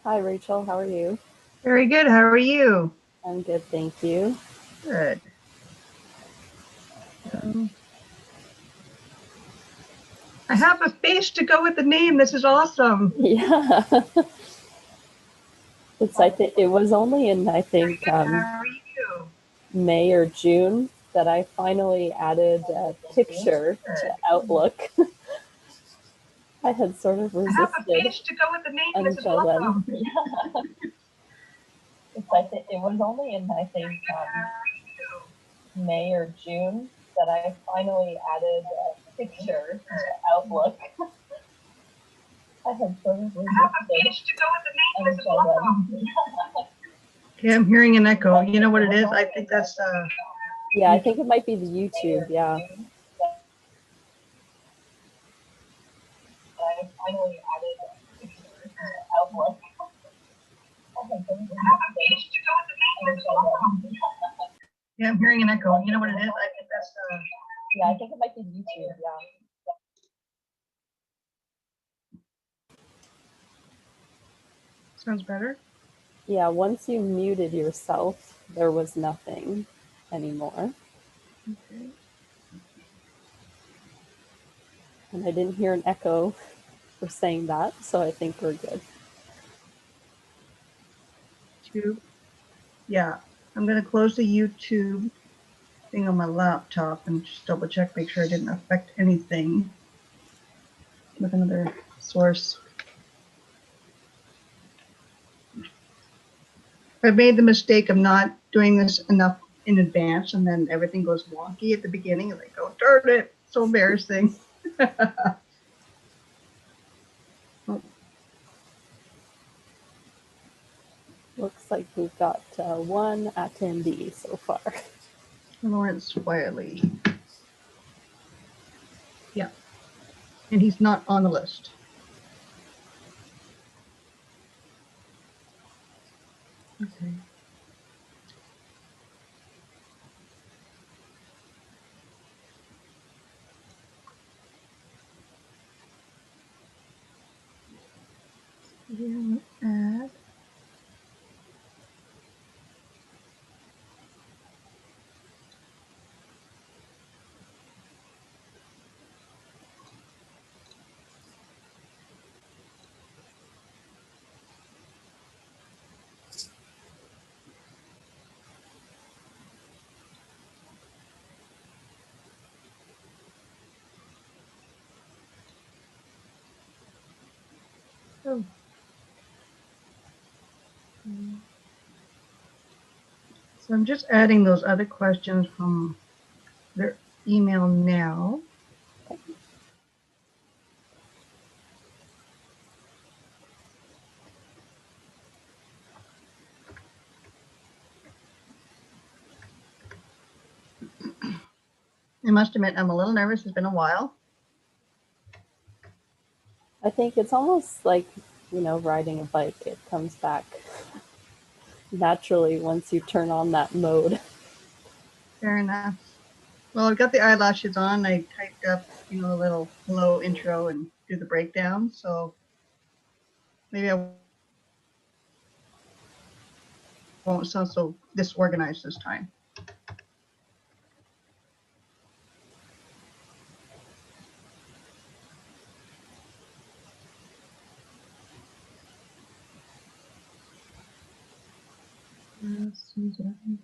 Hi, Rachel. How are you? Very good. How are you? I'm good, thank you. Good. I have a face to go with the name. This is awesome. Yeah, I think it was only in Very good. How are you? May or June that I finally added a picture to Good. Outlook. I had sort of I have a resisted face to go with the name. This is until then. awesome. It was only in Good. How are you? May or June that I finally added a picture to Outlook. I had sort of I have a resisted face to go with the name. This is until awesome. then. Okay, I'm hearing an echo. You know what it is? I think that's Yeah, I think it might be the YouTube. Yeah. I finally added a picture to Outlook. I have a face to go with the name. This is awesome. Yeah, I'm hearing an echo. You know what it is? I think that's Yeah, I think it might be YouTube. Yeah. sounds better. Yeah, once you muted yourself, there was nothing anymore. Okay. And I didn't hear an echo for saying that, so I think we're good. YouTube. Yeah, I'm gonna close the YouTube thing on my laptop and just double check, make sure I didn't affect anything with another source. I made the mistake of not doing this enough in advance, and then everything goes wonky at the beginning. Like, oh, darn it, so embarrassing. Oh, Looks like we've got one attendee so far. Lawrence Wiley. Yeah, and he's not on the list. Okay. Yeah, add. Oh. So I'm just adding those other questions from their email now. I must admit, I'm a little nervous. It's been a while. I think it's almost like, riding a bike. It comes back naturally once you turn on that mode. Fair enough. Well, I've got the eyelashes on. I typed up, a little hello intro and do the breakdown. So maybe I won't sound so disorganized this time. Susan.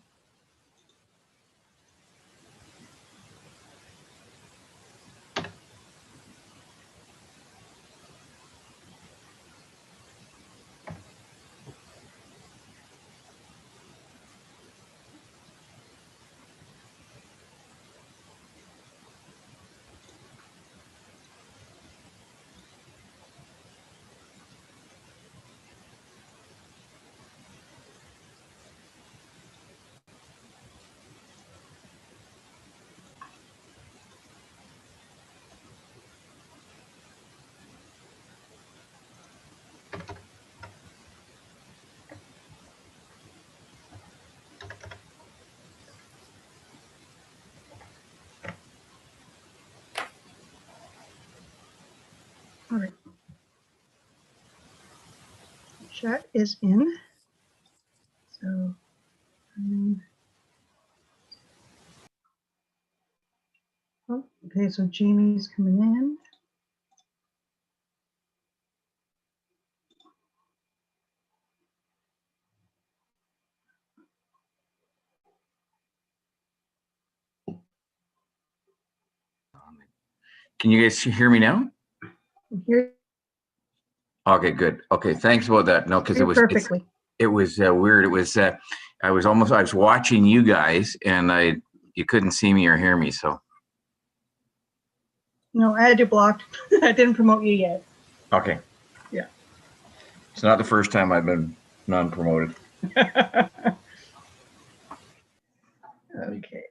All right. Chat is in. So, oh, okay, so Jamie's coming in. Can you guys hear me now? Here, Okay, good. Okay, thanks about that. No, because it was perfectly. it was weird. It was I was watching you guys, and you couldn't see me or hear me. So No, I had you blocked. I didn't promote you yet. okay, yeah, it's not the first time I've been non-promoted. Okay.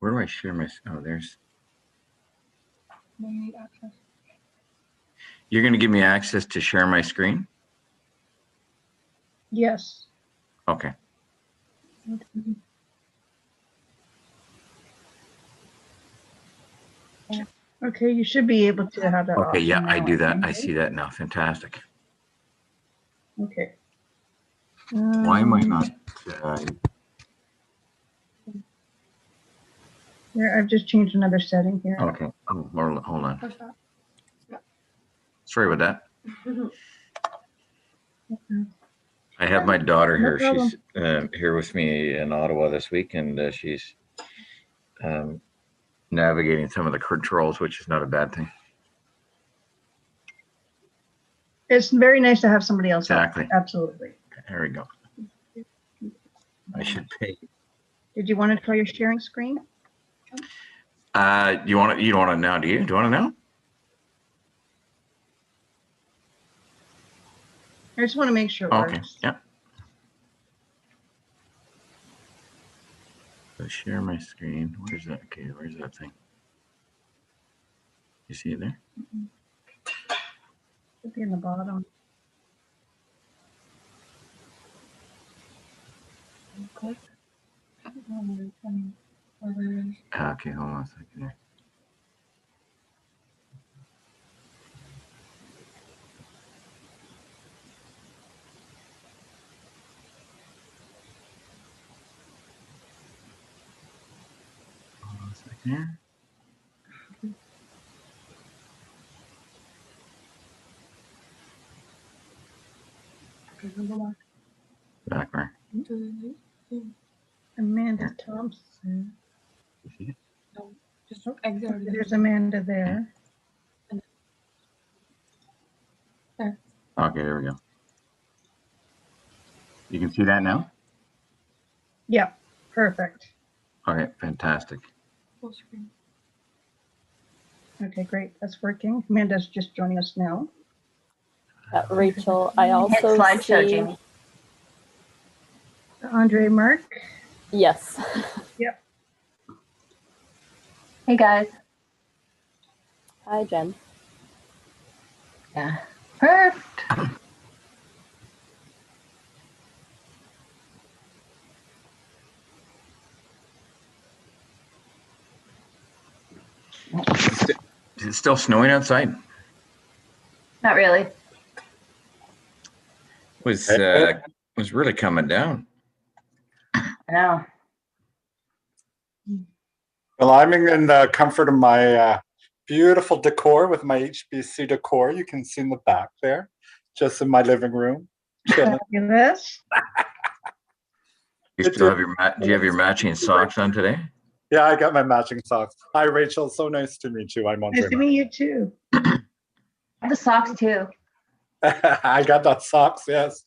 Where do I share my? Oh, there's. You're going to give me access to share my screen? Yes. Okay. Okay, you should be able to have that. Okay, yeah, I do that. Now, I see that now. Fantastic. Okay. Why am I not? Here, I've just changed another setting here. Okay. Oh, hold on. Sorry about that. I have my daughter here. She's here with me in Ottawa this week, and she's navigating some of the controls, which is not a bad thing. It's very nice to have somebody else. Exactly. Help. Absolutely. There we go. I should pay. Did you want to try your sharing screen? You don't want to now, do you? Do you want to know? I just want to make sure it okay. works. Yeah. So share my screen. Where's that? Okay, where's that thing? You see it there? Should be in the bottom. Okay, hold on a second here. Hold on a second here. Back where? Amanda Thompson. You see it? No, just exit. There's Amanda there. There. Okay, there we go. You can see that now? Yeah, perfect. Okay, fantastic. Full screen. Okay, great. That's working. Amanda's just joining us now. Rachel, I also hit slideshow, see... Jamie. Andre Mark. Yes. Yep. Hey guys. Hi, Jen. Yeah. Perfect. Is it still snowing outside? Not really. Was really coming down. I know. Well, I'm in the comfort of my beautiful decor with my HBC decor. You can see in the back there, just in my living room, chilling. Fabulous. Do you have your matching socks on today? Yeah, I got my matching socks. Hi, Rachel. So nice to meet you. I'm Nice to meet you too. I have the socks too. I got that socks, yes.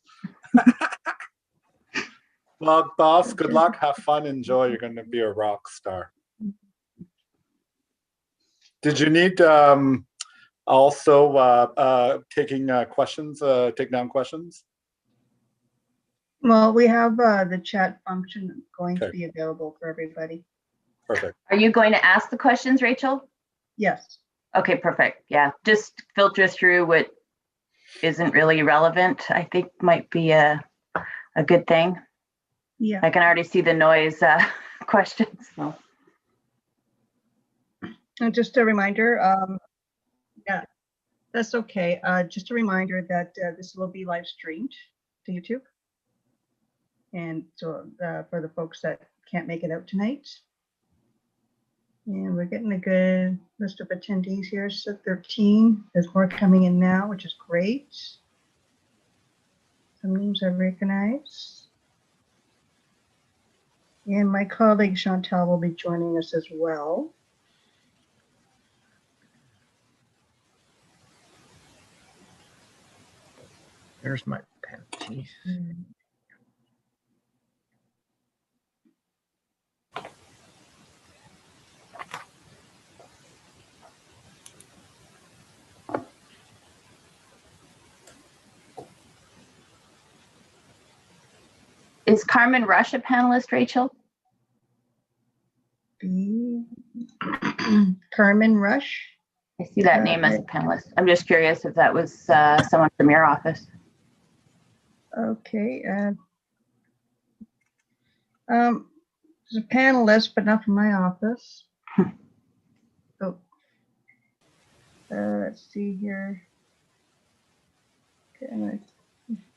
Well, boss, good luck. Have fun. Enjoy. You're going to be a rock star. Did you need also taking questions, take down questions? Well, we have the chat function going to be available for everybody. Perfect. Are you going to ask the questions, Rachel? Yes. Okay, perfect. Yeah, just filter through what isn't really relevant, I think might be a good thing. Yeah. I can already see the noise questions. So. And just a reminder, yeah, that's okay. Just a reminder that this will be live streamed to YouTube. And so for the folks that can't make it out tonight. And we're getting a good list of attendees here. So 13, there's more coming in now, which is great. Some names I recognize. And my colleague Chantal will be joining us as well. There's my pen. Is Carmen Rush a panelist, Rachel? Carmen Rush. I see that name as a panelist. I'm just curious if that was someone from your office. Okay. There's a panelist, but not from my office. Oh. Let's see here. Okay,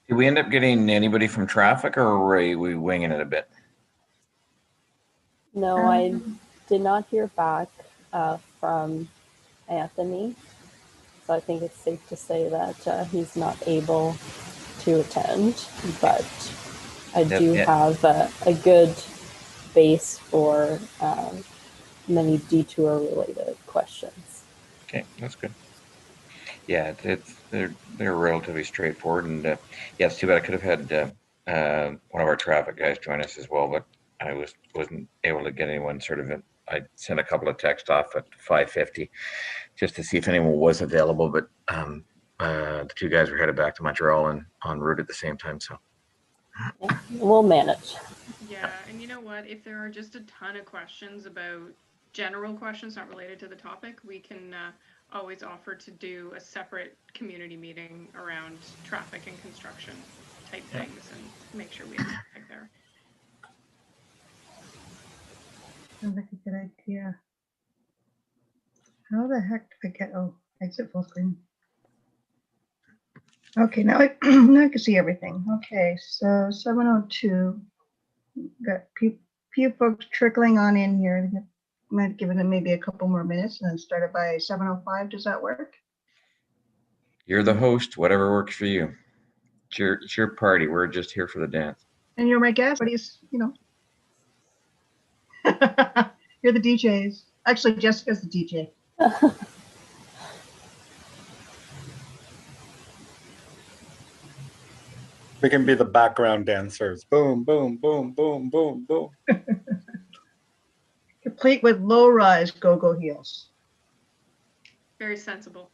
Did we end up getting anybody from traffic, or were we winging it a bit? No, I did not hear back from Anthony. So I think it's safe to say that he's not able to attend, but I do have a good base for many detour related questions. Okay, that's good. Yeah, they're relatively straightforward, and yeah, it's too bad I could have had one of our traffic guys join us as well, but I wasn't able to get anyone sort of. I sent a couple of texts off at 5:50 just to see if anyone was available, but the two guys were headed back to Montreal and en route at the same time, so yeah, we'll manage. Yeah, and you know what? If there are just a ton of questions about general questions not related to the topic, we can always offer to do a separate community meeting around traffic and construction type things and make sure we have traffic there. sounds like a good idea. How the heck did I get, exit full screen. Okay, now I can see everything. Okay, so 7:02. Got few folks trickling on in here. Might give them maybe a couple more minutes and then start it by 7:05. Does that work? you're the host, whatever works for you. It's your party. We're just here for the dance. And you're my guest, but he's, you're the DJs. Actually, Jessica's the DJ. We can be the background dancers. Boom, boom, boom, boom, boom, boom. Complete with low-rise go-go heels. Very sensible.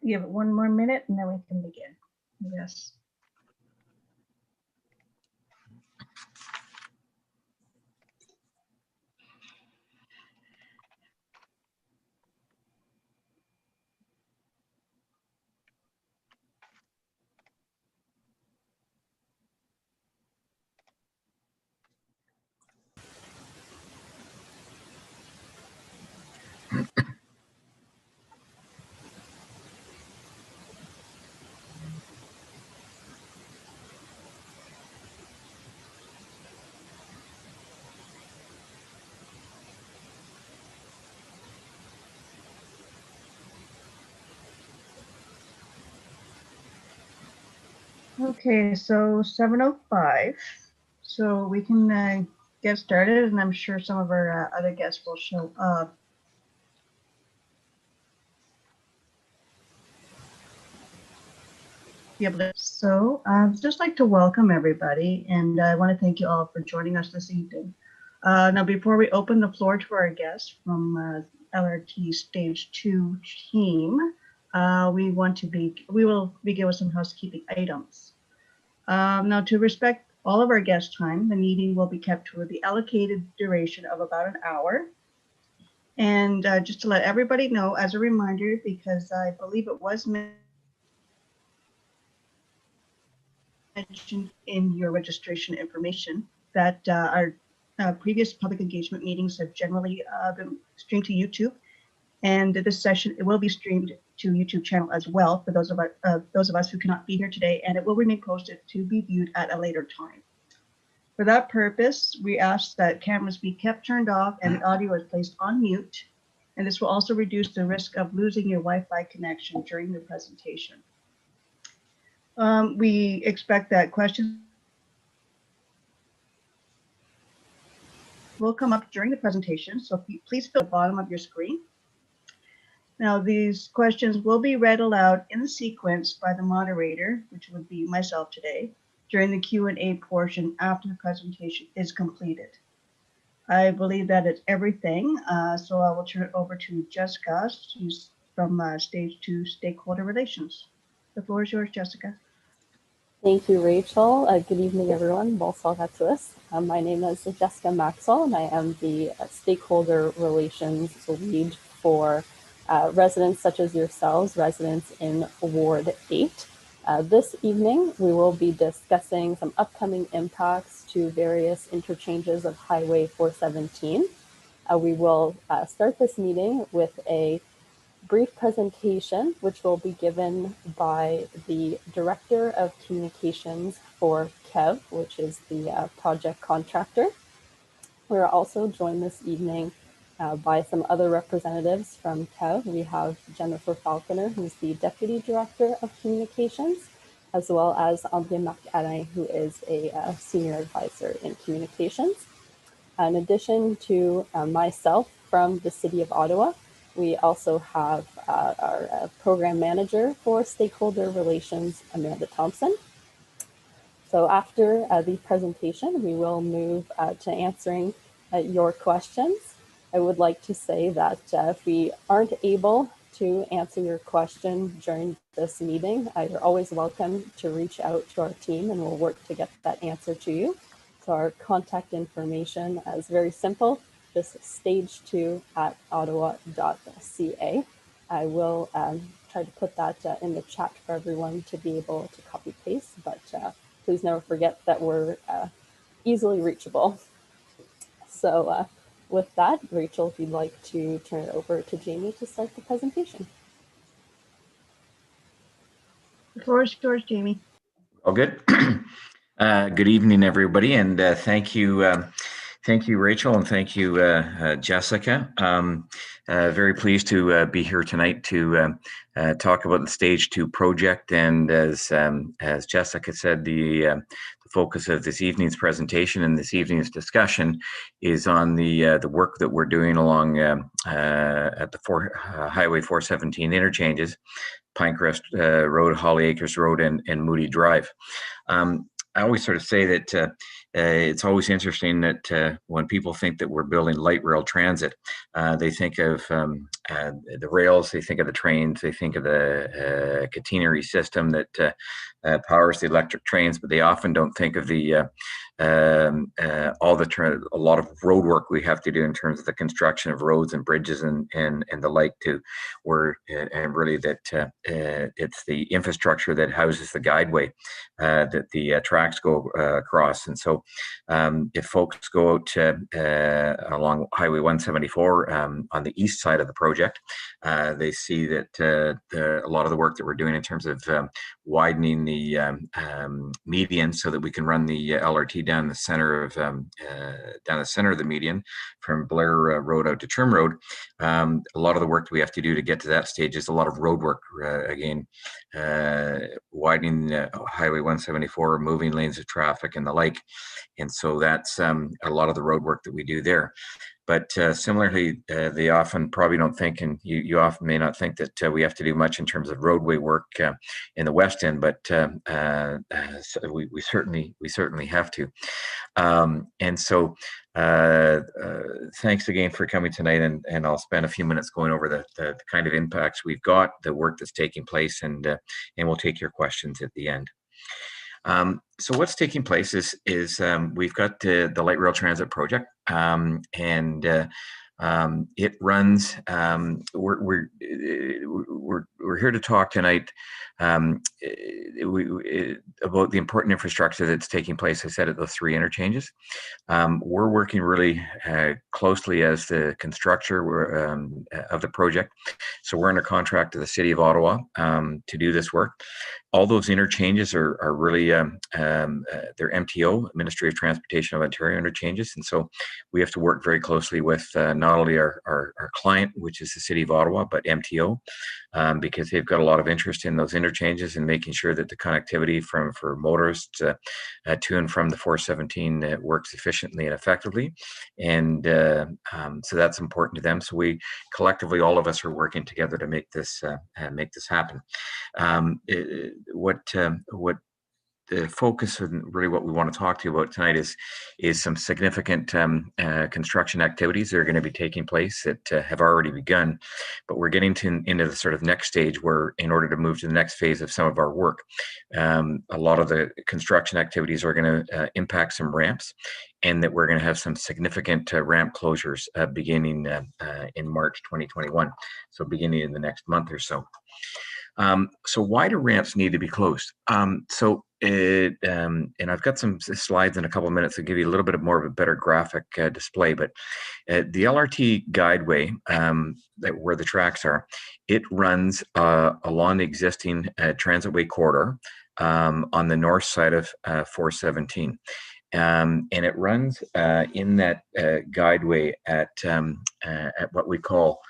Give it one more minute and then we can begin. Yes. Okay, so 7:05. So we can get started, and I'm sure some of our other guests will show up. So I'd just like to welcome everybody, and I want to thank you all for joining us this evening. Now, before we open the floor to our guests from LRT Stage 2 team, we will begin with some housekeeping items. Now, to respect all of our guest time, the meeting will be kept to the allocated duration of about an hour. And just to let everybody know, as a reminder, because I believe it was mentioned in your registration information, that our previous public engagement meetings have generally been streamed to YouTube. And this session, it will be streamed to YouTube channel as well for those of us who cannot be here today, and it will remain posted to be viewed at a later time. For that purpose, we ask that cameras be kept turned off and the audio is placed on mute. And this will also reduce the risk of losing your Wi-Fi connection during the presentation. We expect that questions will come up during the presentation, so please fill the bottom of your screen. Now, these questions will be read aloud in the sequence by the moderator, which would be myself today, during the Q&A portion after the presentation is completed. I believe that it's everything, so I will turn it over to Jessica, who's from Stage 2 Stakeholder Relations. The floor is yours, Jessica. Thank you, Rachel. Good evening, everyone. Bonsoir à tous. My name is Jessica Maxwell, and I am the Stakeholder Relations Lead for residents such as yourselves, residents in Ward 8. This evening, we will be discussing some upcoming impacts to various interchanges of Highway 417. We will start this meeting with a brief presentation, which will be given by the Director of Communications for KEV, which is the project contractor. We're also joined this evening by some other representatives from KEV. We have Jennifer Falconer, who's the Deputy Director of Communications, as well as André Marc-Alain, who is a Senior Advisor in Communications. In addition to myself from the City of Ottawa, we also have our Program Manager for Stakeholder Relations, Amanda Thompson. So after the presentation, we will move to answering your questions. I would like to say that if we aren't able to answer your question during this meeting, you're always welcome to reach out to our team and we'll work to get that answer to you. So our contact information is very simple, just stage2@ottawa.ca. I will try to put that in the chat for everyone to be able to copy paste, but please never forget that we're easily reachable. So with that, Rachel, if you'd like to turn it over to Jamie to start the presentation. The floor is yours, Jamie. Oh, good. Good evening, everybody, and thank you, Rachel, and thank you, Jessica. Very pleased to be here tonight to talk about the Stage 2 project, and as Jessica said, the focus of this evening's presentation and this evening's discussion is on the work that we're doing along at the Highway 417 interchanges, Pinecrest Road, Holly Acres Road, and Moody Drive. I always sort of say that it's always interesting that when people think that we're building light rail transit, they think of the rails, they think of the trains, they think of the catenary system that powers the electric trains, but they often don't think of the a lot of road work we have to do in terms of the construction of roads and bridges and the like, to where and really that it's the infrastructure that houses the guideway that the tracks go across. And so if folks go out along Highway 174 on the east side of the project, they see that a lot of the work that we're doing in terms of widening the median so that we can run the LRT down the center of the median from Blair Road out to Trim Road. A lot of the work that we have to do to get to that stage is a lot of road work, again, widening Highway 174, moving lanes of traffic and the like. And so that's a lot of the road work that we do there. But similarly, they often probably don't think, and you often may not think that we have to do much in terms of roadway work in the West End, but so we certainly have to. And so thanks again for coming tonight, and I'll spend a few minutes going over the kind of impacts we've got, the work that's taking place, and we'll take your questions at the end. So what's taking place is we've got the light rail transit project, and it runs. We're here to talk tonight about the important infrastructure that's taking place. I said at those 3 interchanges. We're working really closely as the constructor of the project. So we're under contract to the City of Ottawa to do this work. All those interchanges are really they're MTO, Ministry of Transportation of Ontario interchanges, and so we have to work very closely with not only our client, which is the City of Ottawa, but MTO, because they've got a lot of interest in those interchanges and making sure that the connectivity for motorists to and from the 417 works efficiently and effectively, and so that's important to them. So we collectively, all of us, are working together to make this happen. What the focus and really what we want to talk to you about tonight is some significant construction activities that are going to be taking place that have already begun, but we're getting into the sort of next stage where, in order to move to the next phase of some of our work, a lot of the construction activities are going to impact some ramps, and that we're going to have some significant ramp closures beginning in March 2021, so beginning in the next month or so. So why do ramps need to be closed? And I've got some slides in a couple of minutes to give you a little bit more of a better graphic display, but the LRT guideway, where the tracks are, it runs along the existing transitway corridor on the north side of 417. And it runs in that guideway at what we call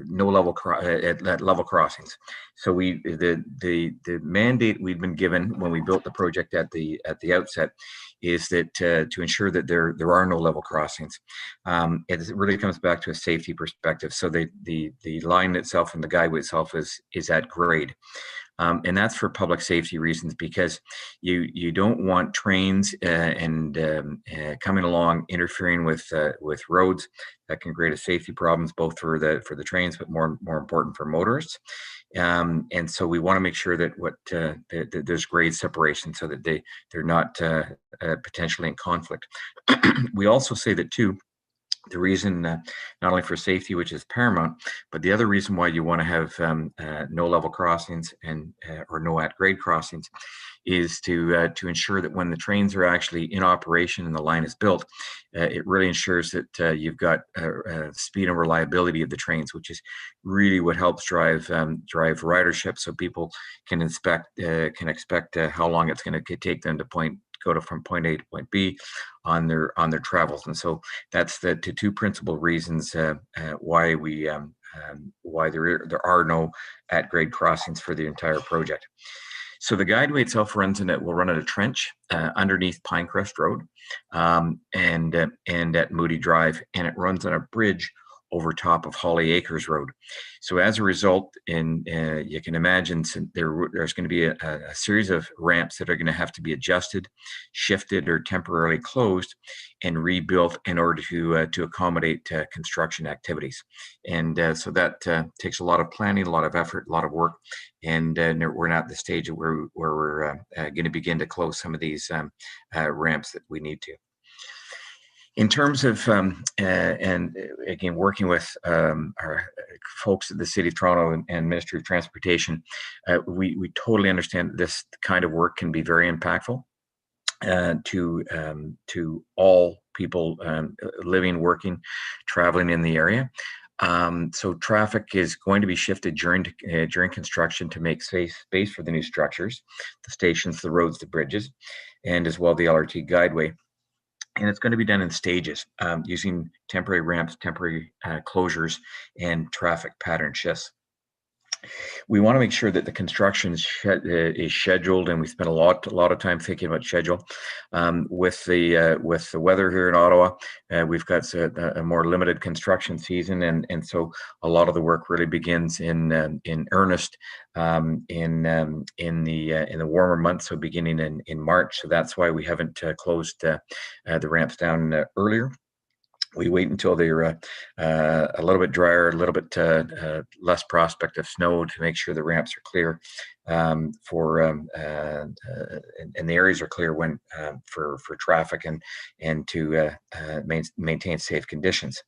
no level at level crossings. So the mandate we've been given when we built the project at the outset is that to ensure that there are no level crossings. It really comes back to a safety perspective. So the line itself and the guideway itself is at grade. And that's for public safety reasons, because you don't want trains coming along interfering with roads. That can create a safety problems both for the trains, but more important for motorists. And so we want to make sure that that there's grade separation so that they're not potentially in conflict. We also say that too. The reason, not only for safety, which is paramount, but the other reason why you want to have no level crossings or no at grade crossings is to ensure that when the trains are actually in operation and the line is built, it really ensures that you've got speed and reliability of the trains, which is really what helps drive ridership, so people can expect how long it's going to take them to go from point A to point B on their travels. And so that's the two principal reasons why there are no at grade crossings for the entire project. So the guideway itself will run at a trench underneath Pinecrest Road and at Moody Drive, and it runs on a bridge over top of Holly Acres Road. So as a result, you can imagine there's going to be a series of ramps that are going to have to be adjusted, shifted, or temporarily closed and rebuilt in order to accommodate construction activities. And so that takes a lot of planning, a lot of effort, a lot of work. And we're not at the stage where we're going to begin to close some of these ramps that we need to. In terms of, and again, working with our folks at the City of Toronto and Ministry of Transportation, we totally understand that this kind of work can be very impactful to all people living, working, traveling in the area. So traffic is going to be shifted during construction to make space for the new structures, the stations, the roads, the bridges, and as well the LRT guideway. And it's going to be done in stages using temporary ramps, temporary closures, and traffic pattern shifts. We want to make sure that the construction is scheduled, and we spent a lot of time thinking about schedule. With the weather here in Ottawa, we've got a more limited construction season, and so a lot of the work really begins in earnest in the warmer months, so beginning in March. So that's why we haven't closed the ramps down earlier. We wait until they're a little bit drier, a little bit less prospect of snow to make sure the ramps are clear and the areas are clear when for traffic and to maintain safe conditions.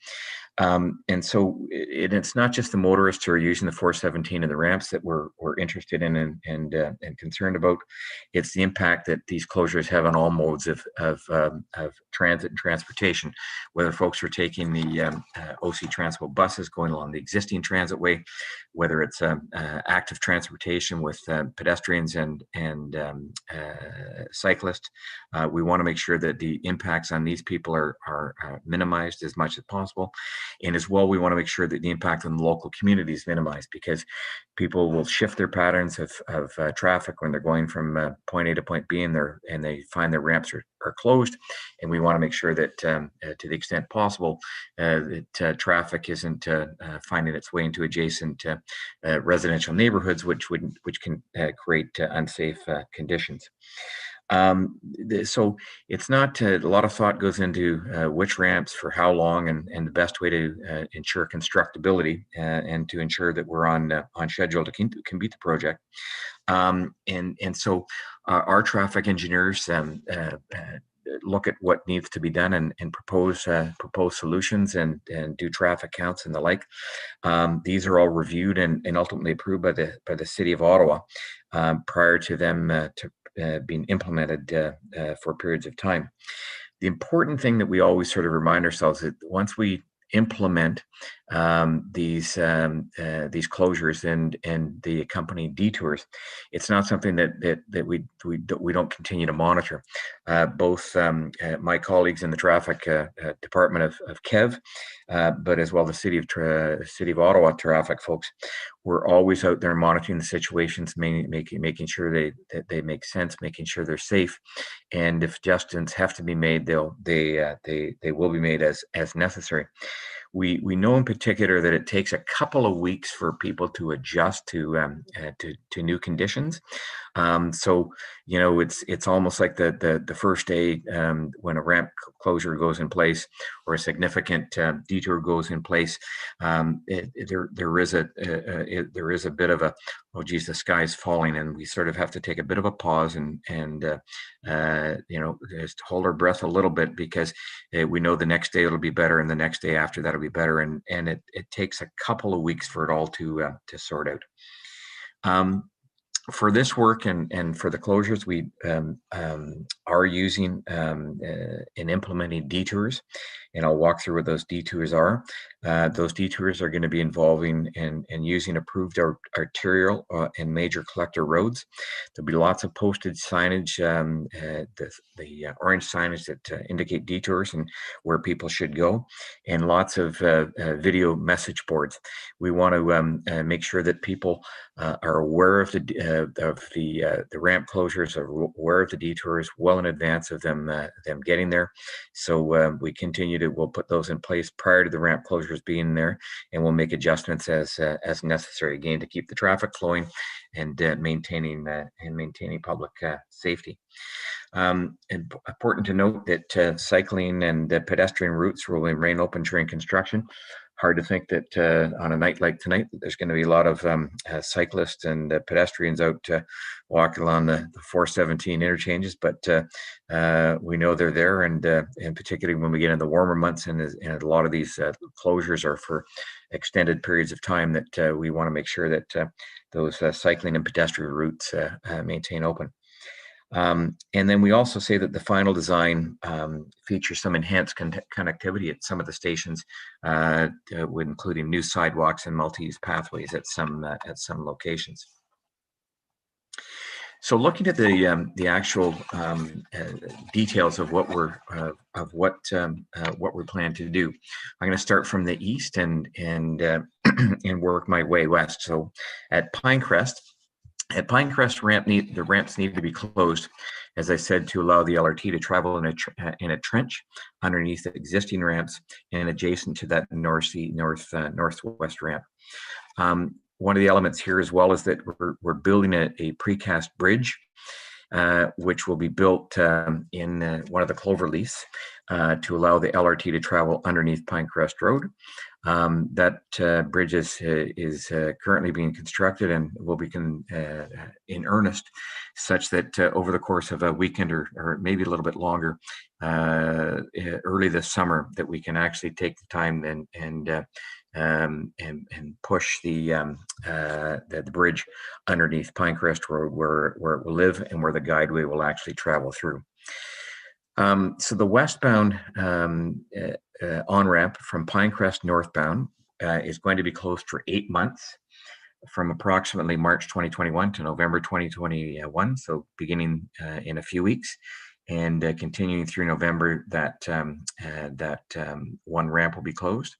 And so it's not just the motorists who are using the 417 and the ramps that we're interested in and concerned about. It's the impact that these closures have on all modes of transit and transportation, whether folks are taking the OC Transpo buses going along the existing transitway, whether it's active transportation with pedestrians and cyclists. We want to make sure that the impacts on these people are minimized as much as possible. And as well, we want to make sure that the impact on the local community is minimized, because people will shift their patterns of traffic when they're going from point A to point B, and they find their ramps are closed. And we want to make sure that to the extent possible, that traffic isn't finding its way into adjacent residential neighborhoods, which can create unsafe conditions. So it's not a lot of thought goes into which ramps for how long and the best way to ensure constructability and to ensure that we're on schedule to complete the project. And so our traffic engineers look at what needs to be done and propose solutions and do traffic counts and the like. These are all reviewed and ultimately approved by the City of Ottawa prior to them being implemented for periods of time. The important thing that we always sort of remind ourselves that once we implement these closures and the accompanying detours, it's not something that we don't continue to monitor. Both my colleagues in the traffic department of KEV, but as well the City of Ottawa traffic folks, we're always out there monitoring the situations, making sure that they make sense, making sure they're safe, and if adjustments have to be made, they will be made as necessary. We know in particular that it takes a couple of weeks for people to adjust to new conditions. So it's almost like the first day when a ramp closure goes in place or a significant detour goes in place. There is a bit of a, oh geez, the sky's falling, and we sort of have to take a bit of a pause and just hold our breath a little bit, because we know the next day it'll be better, and the next day after that'll be better, and it takes a couple of weeks for it all to sort out. For this work and for the closures, we are using and implementing detours, and I'll walk through what those detours are. Those detours are going to be involving and using approved arterial and major collector roads. There'll be lots of posted signage, the orange signage that indicate detours and where people should go, and lots of video message boards. We want to make sure that people are aware of the ramp closures, are aware of the detours well in advance of them getting there. So we'll put those in place prior to the ramp closures closures being there, and we'll make adjustments as necessary, again, to keep the traffic flowing and maintaining public safety. Important to note that cycling and pedestrian routes will remain open during construction. Hard to think that on a night like tonight, there's going to be a lot of cyclists and pedestrians out walking along the 417 interchanges, but we know they're there, and particularly when we get in the warmer months, and a lot of these closures are for extended periods of time, that we want to make sure that those cycling and pedestrian routes maintain open. And then we also say that the final design features some enhanced connectivity at some of the stations, with including new sidewalks and multi-use pathways at some locations. So looking at the actual details of what we plan to do, I'm going to start from the east and work my way west. So at Pinecrest the ramps need to be closed, as I said, to allow the LRT to travel in a trench underneath the existing ramps and adjacent to that northwest ramp. One of the elements here as well is that we're building a precast bridge, which will be built in one of the clover leaves to allow the LRT to travel underneath Pinecrest Road. That bridge is currently being constructed and will be in earnest, such that over the course of a weekend or maybe a little bit longer, early this summer, that we can actually take the time and push the bridge underneath Pinecrest Road, where it will live and where the guideway will actually travel through. So the westbound on-ramp from Pinecrest northbound is going to be closed for 8 months, from approximately March 2021 to November 2021. So beginning in a few weeks, and continuing through November, that one ramp will be closed.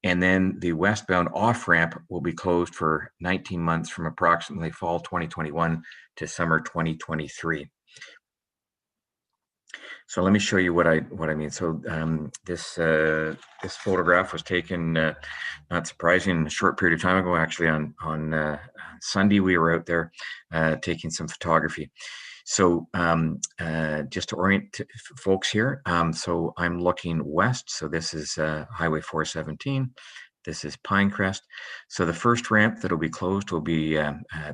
And then the westbound off-ramp will be closed for 19 months, from approximately fall 2021 to summer 2023. So let me show you what I mean. So this photograph was taken, not surprising, a short period of time ago. Actually, on Sunday, we were out there taking some photography. So just to orient folks here, so I'm looking west. So this is Highway 417. This is Pinecrest. So the first ramp that will be closed will be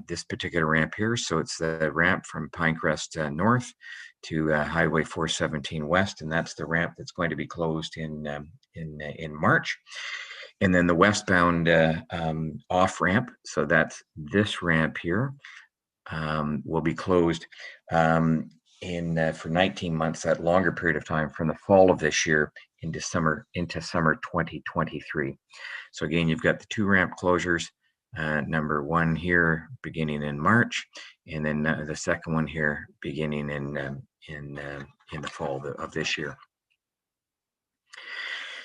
this particular ramp here. So it's the ramp from Pinecrest north to Highway 417 west, and that's the ramp that's going to be closed in March. And then the westbound off ramp, so that's this ramp here, will be closed for 19 months, that longer period of time, from the fall of this year into summer 2023. So again, you've got the two ramp closures, number one here beginning in March, and then the second one here beginning in the fall of this year.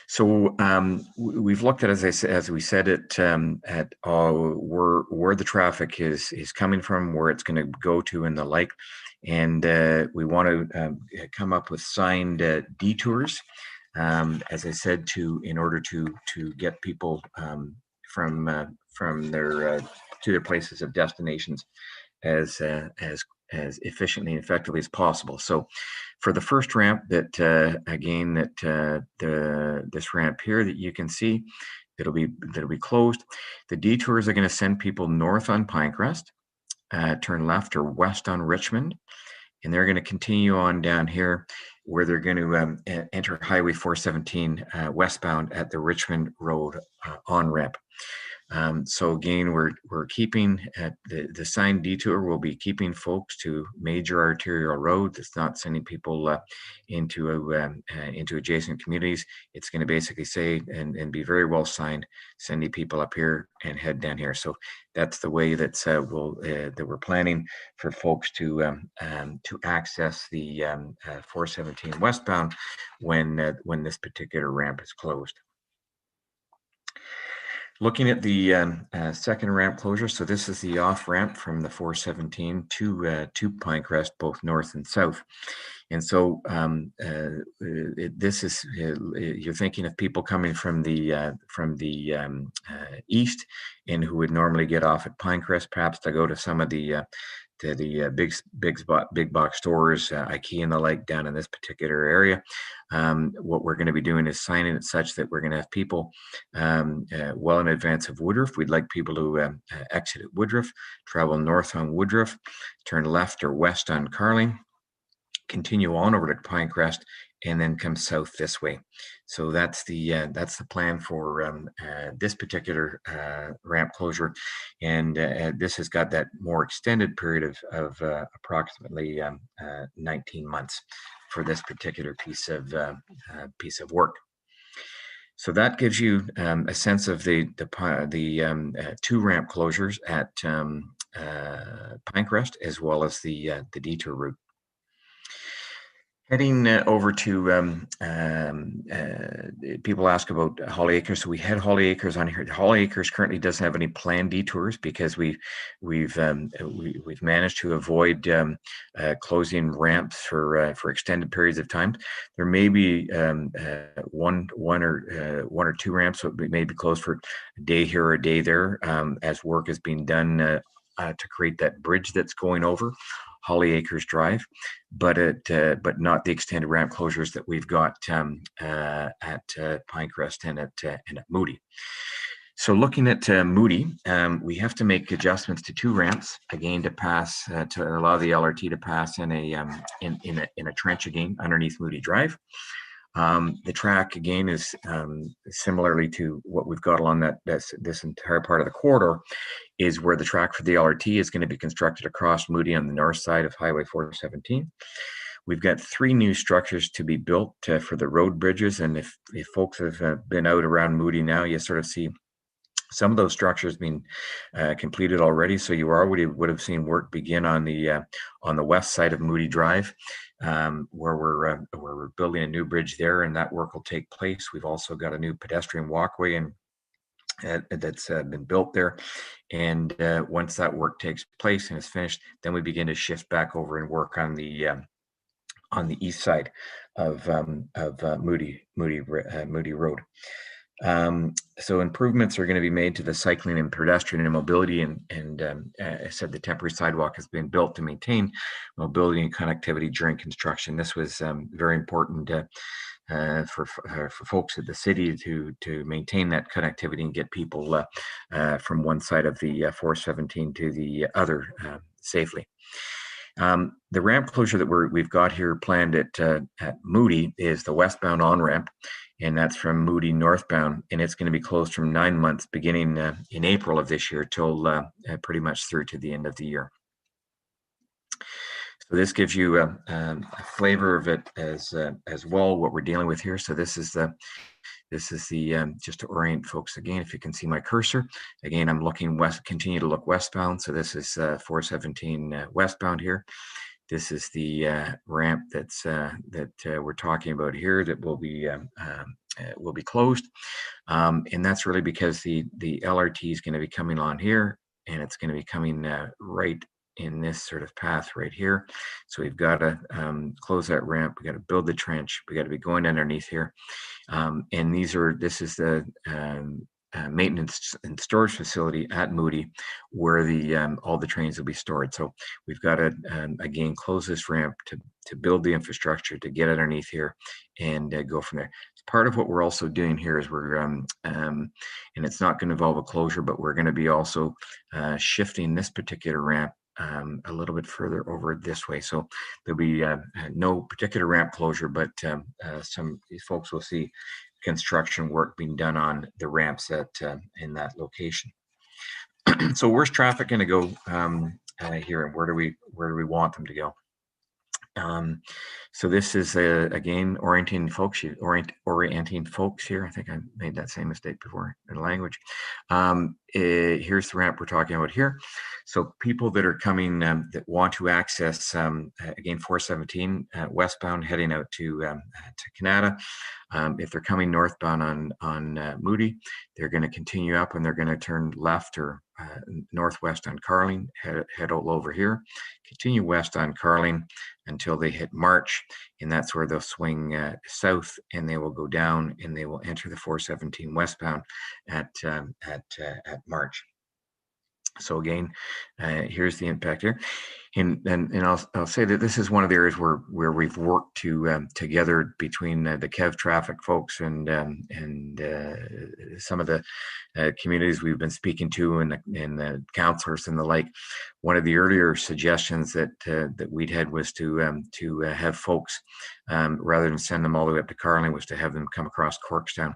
So we've looked at, as we said, at where the traffic is coming from, where it's going to go to, and the like, and we want to come up with signed detours, as I said, in order to get people from their to their places of destinations as efficiently and effectively as possible. So for the first ramp, that this ramp here that you can see, that'll be closed. The detours are going to send people north on Pinecrest, turn left or west on Richmond, and they're going to continue on down here, where they're going to enter Highway 417 westbound at the Richmond Road on-ramp. So again, we're keeping the signed detour will be keeping folks to major arterial roads. It's not sending people into adjacent communities. It's going to basically say and be very well signed, sending people up here and head down here. So that's the way that we're planning for folks to access the 417 westbound when this particular ramp is closed. Looking at the second ramp closure, so this is the off ramp from the 417 to Pinecrest, both north and south. And so this is you're thinking of people coming from the east, and who would normally get off at Pinecrest, perhaps to go to some of the big box stores, IKEA and the like, down in this particular area. What we're going to be doing is signing it such that we're going to have people well in advance of Woodruff. We'd like people to exit at Woodruff, travel north on Woodruff, turn left or west on Carling, continue on over to Pinecrest, and then come south this way. So that's the plan for this particular ramp closure, and this has got that more extended period of approximately 19 months for this particular piece of work. So that gives you a sense of the two ramp closures at Pinecrest, as well as the detour route. Heading over to people ask about Holly Acres. So we had Holly Acres on here. Holly Acres currently doesn't have any planned detours because we've managed to avoid closing ramps for extended periods of time. There may be one or two ramps that may be closed for a day here or a day there, as work is being done to create that bridge that's going over Holly Acres Drive, but not the extended ramp closures that we've got at Pinecrest and at Moody. So looking at Moody, we have to make adjustments to two ramps again to pass to allow the LRT to pass in a trench again underneath Moody Drive. The track again is similarly to what we've got along this entire part of the corridor, is where the track for the LRT is going to be constructed across Moody on the north side of Highway 417. We've got 3 new structures to be built for the road bridges, and if folks have been out around Moody now, you sort of see some of those structures being completed already. So you already would have seen work begin on the west side of Moody Drive, where we're building a new bridge there, and that work will take place. We've also got a new pedestrian walkway and that's been built there, and once that work takes place and is finished, then we begin to shift back over and work on the east side of Moody Road. So improvements are going to be made to the cycling and pedestrian and mobility, and I said the temporary sidewalk has been built to maintain mobility and connectivity during construction. This was very important for folks at the city to maintain that connectivity and get people from one side of the 417 to the other safely. The ramp closure that we've got here planned at Moody is the westbound on-ramp, and that's from Moody northbound, and it's going to be closed from 9 months beginning in April of this year till pretty much through to the end of the year. So this gives you a flavor of it as well, what we're dealing with here. So this is the just to orient folks again, if you can see my cursor again, I'm looking west, continue to look westbound. So this is 417 westbound here. This is the ramp that's that we're talking about here that will be closed, and that's really because the LRT is going to be coming on here, and it's going to be coming right in this sort of path right here. So we've got to close that ramp. We got to build the trench. We got to be going underneath here, and this is the maintenance and storage facility at Moody, where all the trains will be stored. So we've got to again close this ramp to build the infrastructure to get underneath here and go from there. Part of what we're also doing here is we're and it's not going to involve a closure, but we're going to be also shifting this particular ramp a little bit further over this way. So there'll be no particular ramp closure, but some folks will see construction work being done on the ramps in that location. So where's traffic going to go here, and where do we want them to go? So this is again orienting folks here. I think I made that same mistake before in language. Here's the ramp we're talking about here. So people that are coming that want to access again 417 westbound heading out to Canada. If they're coming northbound on Moody, they're going to continue up and they're going to turn left or northwest on Carling, head all over here, continue west on Carling until they hit March, and that's where they'll swing south and they will go down and they will enter the 417 westbound at March. So again, here's the impact here. And I'll say that this is one of the areas where we've worked together between the KEV traffic folks and some of the communities we've been speaking to and the counselors and the like. One of the earlier suggestions that we'd had was to have folks rather than send them all the way up to Carling, was to have them come across Corkstown.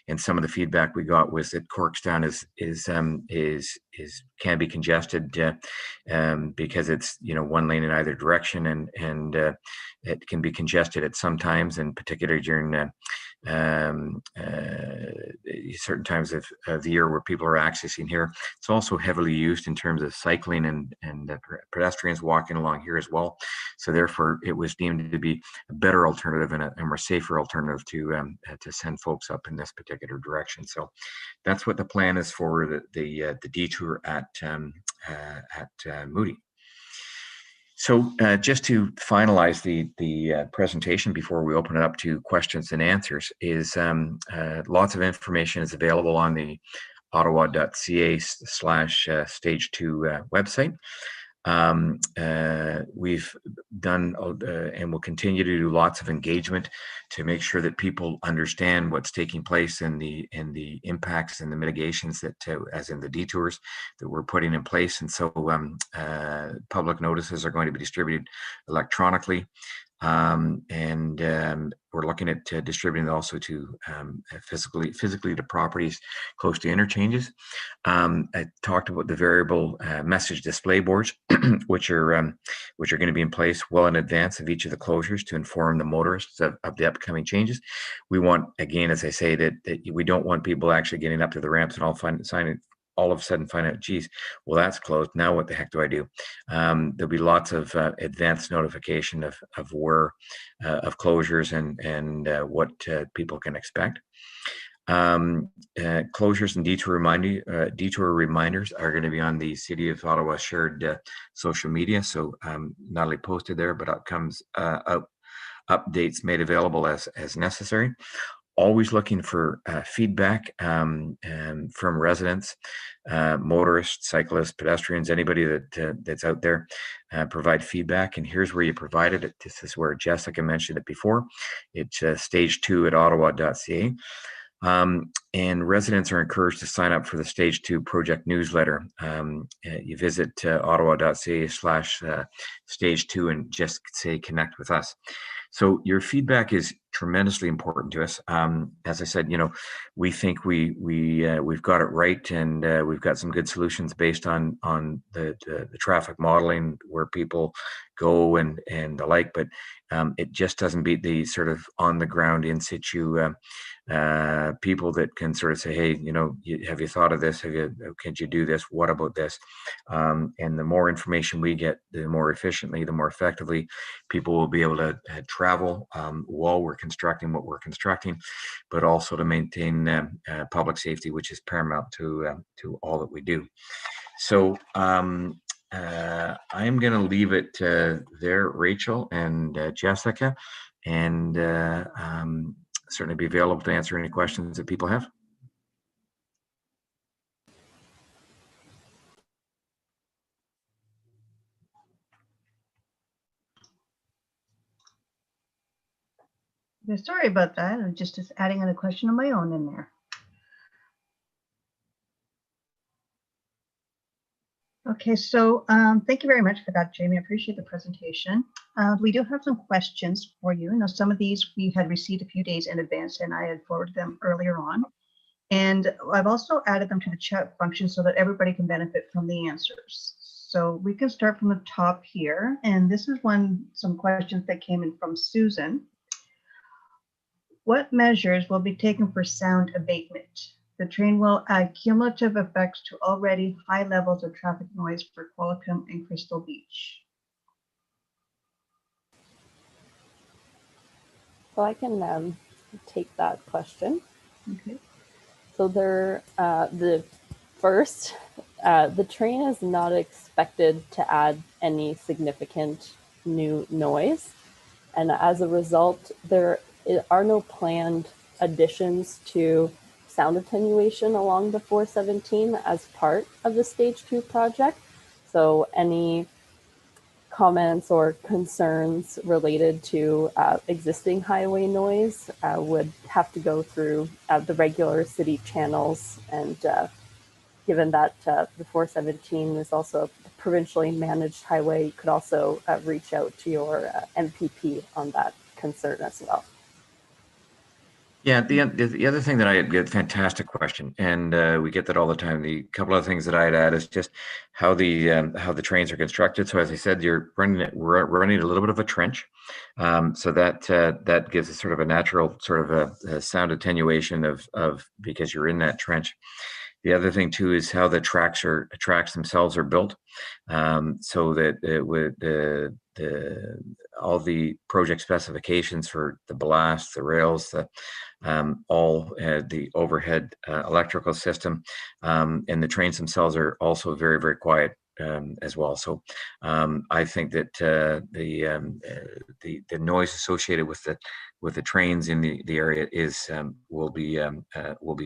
And some of the feedback we got was that Corkstown can be congested because it's one lane in either direction, and it can be congested at some times, and particularly during certain times of the year where people are accessing here. It's also heavily used in terms of cycling and pedestrians walking along here as well. So therefore, it was deemed to be a better alternative and a more safer alternative to send folks up in this particular direction. So that's what the plan is for the detour at Moody. So just to finalize the presentation before we open it up to questions and answers, is lots of information is available on the ottawa.ca/stage 2 website. We've done and will continue to do lots of engagement to make sure that people understand what's taking place and the impacts and the mitigations that, as in the detours that we're putting in place. And so public notices are going to be distributed electronically. We're looking at distributing also to physically to properties close to interchanges. I talked about the variable message display boards, which are going to be in place well in advance of each of the closures to inform the motorists of the upcoming changes. We want, again, as I say, that we don't want people actually getting up to the ramps and all of a sudden find out, geez, well, that's closed. Now what the heck do I do? There'll be lots of advanced notification of where of closures and what people can expect. Closures and detour reminders are going to be on the City of Ottawa shared social media. So not only posted there, but outcomes updates made available as necessary. Always looking for feedback from residents, motorists, cyclists, pedestrians, anybody that's out there. Provide feedback, and here's where you provided it. This is where Jessica mentioned it before. It's stage 2 at ottawa.ca. And residents are encouraged to sign up for the Stage 2 project newsletter. You visit ottawa.ca/stage 2 and just say connect with us. So your feedback is tremendously important to us. As I said, we think we've got it right, and we've got some good solutions based on the traffic modeling, where people go and the like. But it just doesn't beat the sort of on the ground in situ people that can sort of say, hey, have you thought of this? Could you do this? What about this? And the more information we get, the more efficiently, the more effectively people will be able to travel while we're constructing what we're constructing, but also to maintain public safety, which is paramount to all that we do. So I'm going to leave it there, Rachel and Jessica, and certainly be available to answer any questions that people have. Yeah, sorry about that. I'm just adding in a question of my own in there. Okay, so thank you very much for that, Jamie. I appreciate the presentation. We do have some questions for you. Now, some of these we had received a few days in advance, and I had forwarded them earlier on. And I've also added them to the chat function so that everybody can benefit from the answers. So we can start from the top here. And this is some questions that came in from Susan. What measures will be taken for sound abatement? The train will add cumulative effects to already high levels of traffic noise for Qualicum and Crystal Beach. So I can take that question. Okay. So the train is not expected to add any significant new noise. And as a result, there are no planned additions to sound attenuation along the 417 as part of the Stage 2 project. So any comments or concerns related to existing highway noise would have to go through the regular city channels. And given that the 417 is also a provincially managed highway, you could also reach out to your MPP on that concern as well. Yeah, the other thing that I get, fantastic question, and we get that all the time. The couple of things that I'd add is just how the trains are constructed. So as I said, we're running a little bit of a trench, so that gives us sort of a natural sort of a sound attenuation of because you're in that trench. The other thing too is how the tracks themselves are built, so that it would all the project specifications for the blast, the rails, all the overhead electrical system, and the trains themselves are also very, very quiet as well. So I think that the noise associated with the trains in the area will be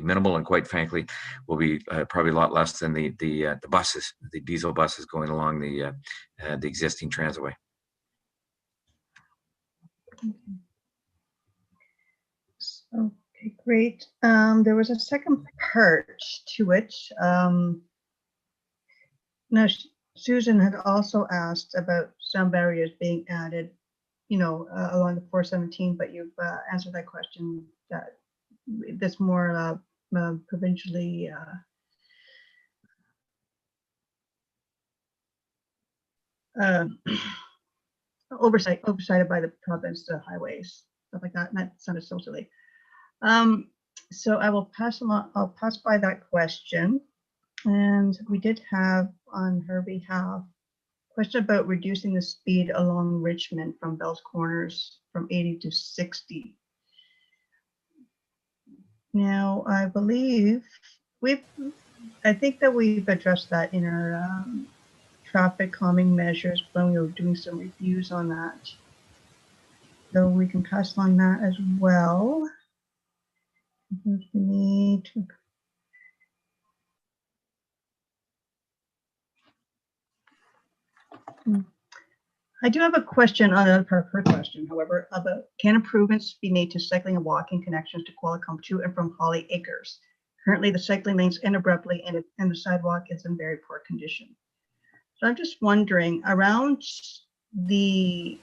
minimal, and quite frankly will be probably a lot less than the buses, the diesel buses going along the existing transway. Okay, great. There was a second part to it. Now, Susan had also asked about sound barriers being added, along the 417, but you've answered that question. That that's more provincially oversighted by the province, the highways, stuff like that. And that sounded so silly. So I will I'll pass by that question. And we did have on her behalf a question about reducing the speed along Richmond from Bell's Corners from 80 to 60. Now, I believe I think that we've addressed that in our traffic calming measures when we were doing some reviews on that. So we can pass along that as well. We need to. I do have a question on the other part of her question, however, about can improvements be made to cycling and walking connections to Qualicum to and from Holly Acres? Currently, the cycling lanes end abruptly and the sidewalk is in very poor condition. So I'm just wondering, around the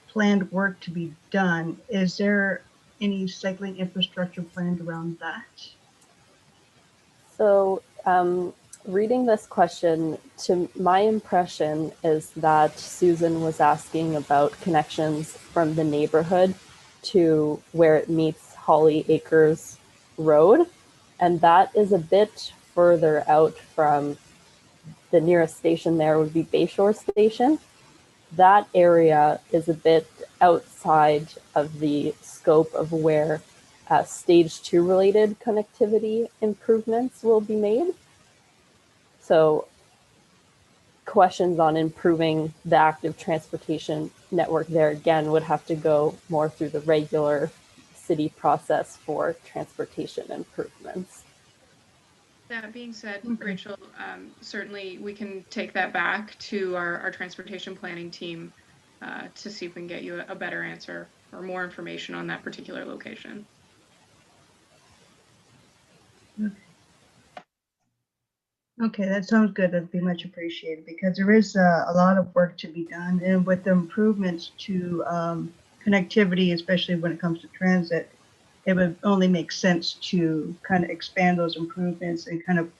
planned work to be done, is there any cycling infrastructure planned around that? So reading this question, to my impression is that Susan was asking about connections from the neighborhood to where it meets Holly Acres Road. And that is a bit further out from the nearest station. There would be Bayshore Station. That area is a bit outside of the scope of where Stage 2 related connectivity improvements will be made. So questions on improving the active transportation network there again would have to go more through the regular city process for transportation improvements. That being said, Rachel, certainly we can take that back to our transportation planning team to see if we can get you a better answer or more information on that particular location. Okay, that sounds good. That'd be much appreciated because there is a lot of work to be done, and with the improvements to connectivity, especially when it comes to transit, it would only make sense to kind of expand those improvements and kind of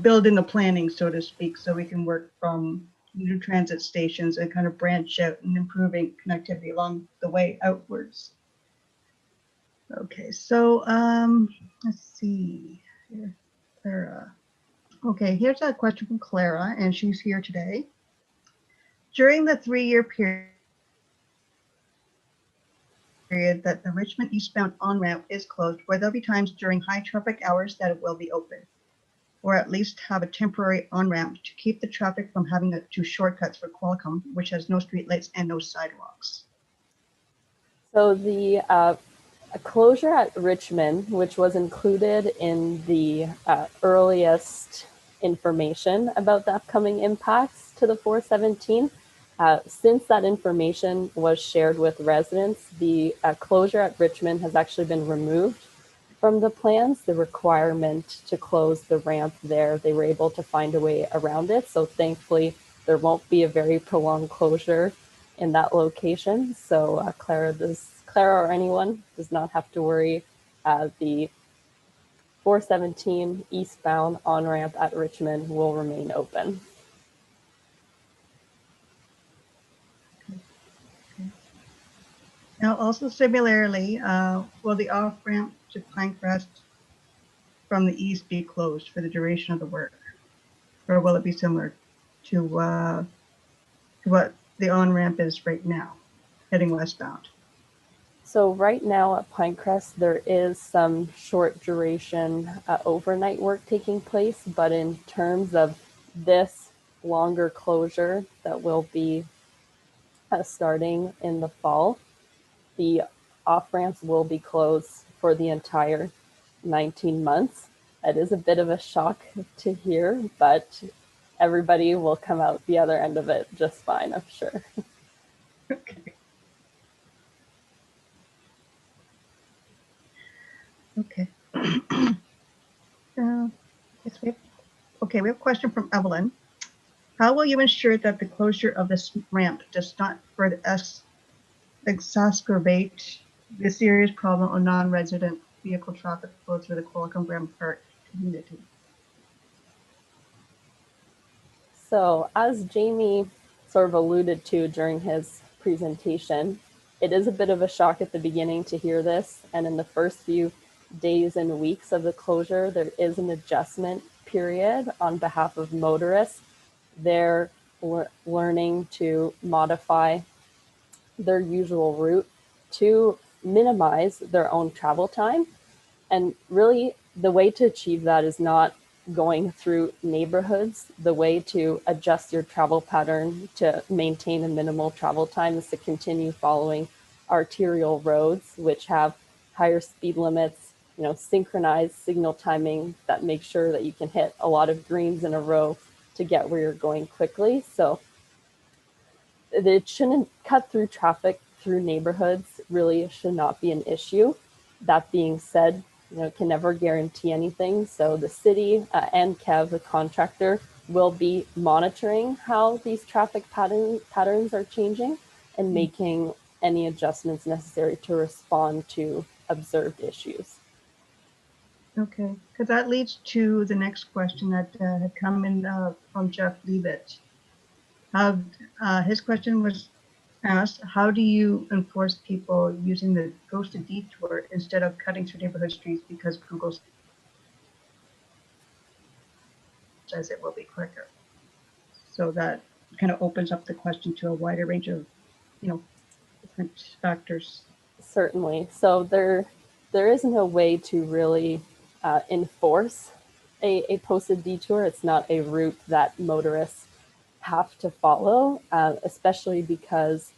build in the planning, so to speak, so we can work from new transit stations and kind of branch out and improving connectivity along the way outwards. Okay, so let's see here, Clara. Okay, here's a question from Clara, and she's here today. During the 3-year period that the Richmond eastbound on-ramp is closed, where there'll be times during high traffic hours that it will be open, or at least have a temporary on-ramp to keep the traffic from having to shortcuts for Qualcomm, which has no streetlights and no sidewalks. So the closure at Richmond, which was included in the earliest information about the upcoming impacts to the 417, since that information was shared with residents, the closure at Richmond has actually been removed from the plans. The requirement to close the ramp there, they were able to find a way around it. So thankfully, there won't be a very prolonged closure in that location. So Clara or anyone does not have to worry. The 417 eastbound on-ramp at Richmond will remain open. Now, also similarly, will the off-ramp to Pinecrest from the east be closed for the duration of the work? Or will it be similar to what the on-ramp is right now, heading westbound? So right now at Pinecrest, there is some short duration overnight work taking place, but in terms of this longer closure that will be starting in the fall, the off-ramps will be closed for the entire 19 months. It is a bit of a shock to hear, but everybody will come out the other end of it just fine, I'm sure. Okay. Okay. Yes, we have a question from Evelyn. How will you ensure that the closure of this ramp does not further exacerbate the serious problem of non-resident vehicle traffic flow through the Qualicum Grand Park community? So as Jamie sort of alluded to during his presentation, it is a bit of a shock at the beginning to hear this. And in the first few days and weeks of the closure, there is an adjustment period on behalf of motorists. They're learning to modify their usual route to minimize their own travel time. And really, the way to achieve that is not going through neighborhoods. The way to adjust your travel pattern to maintain a minimal travel time is to continue following arterial roads, which have higher speed limits, synchronized signal timing that makes sure that you can hit a lot of greens in a row to get where you're going quickly. So it shouldn't cut through traffic through neighborhoods, really should not be an issue. That being said, can never guarantee anything. So the city and Kev, the contractor, will be monitoring how these traffic patterns are changing and making any adjustments necessary to respond to observed issues. Okay, because that leads to the next question that had come in from Jeff Leavitt. His question was asked, how do you enforce people using the ghosted detour instead of cutting through neighborhood streets because Google says it will be quicker? So that kind of opens up the question to a wider range of, different factors. Certainly. So there isn't a way to really enforce a posted detour. It's not a route that motorists have to follow, especially because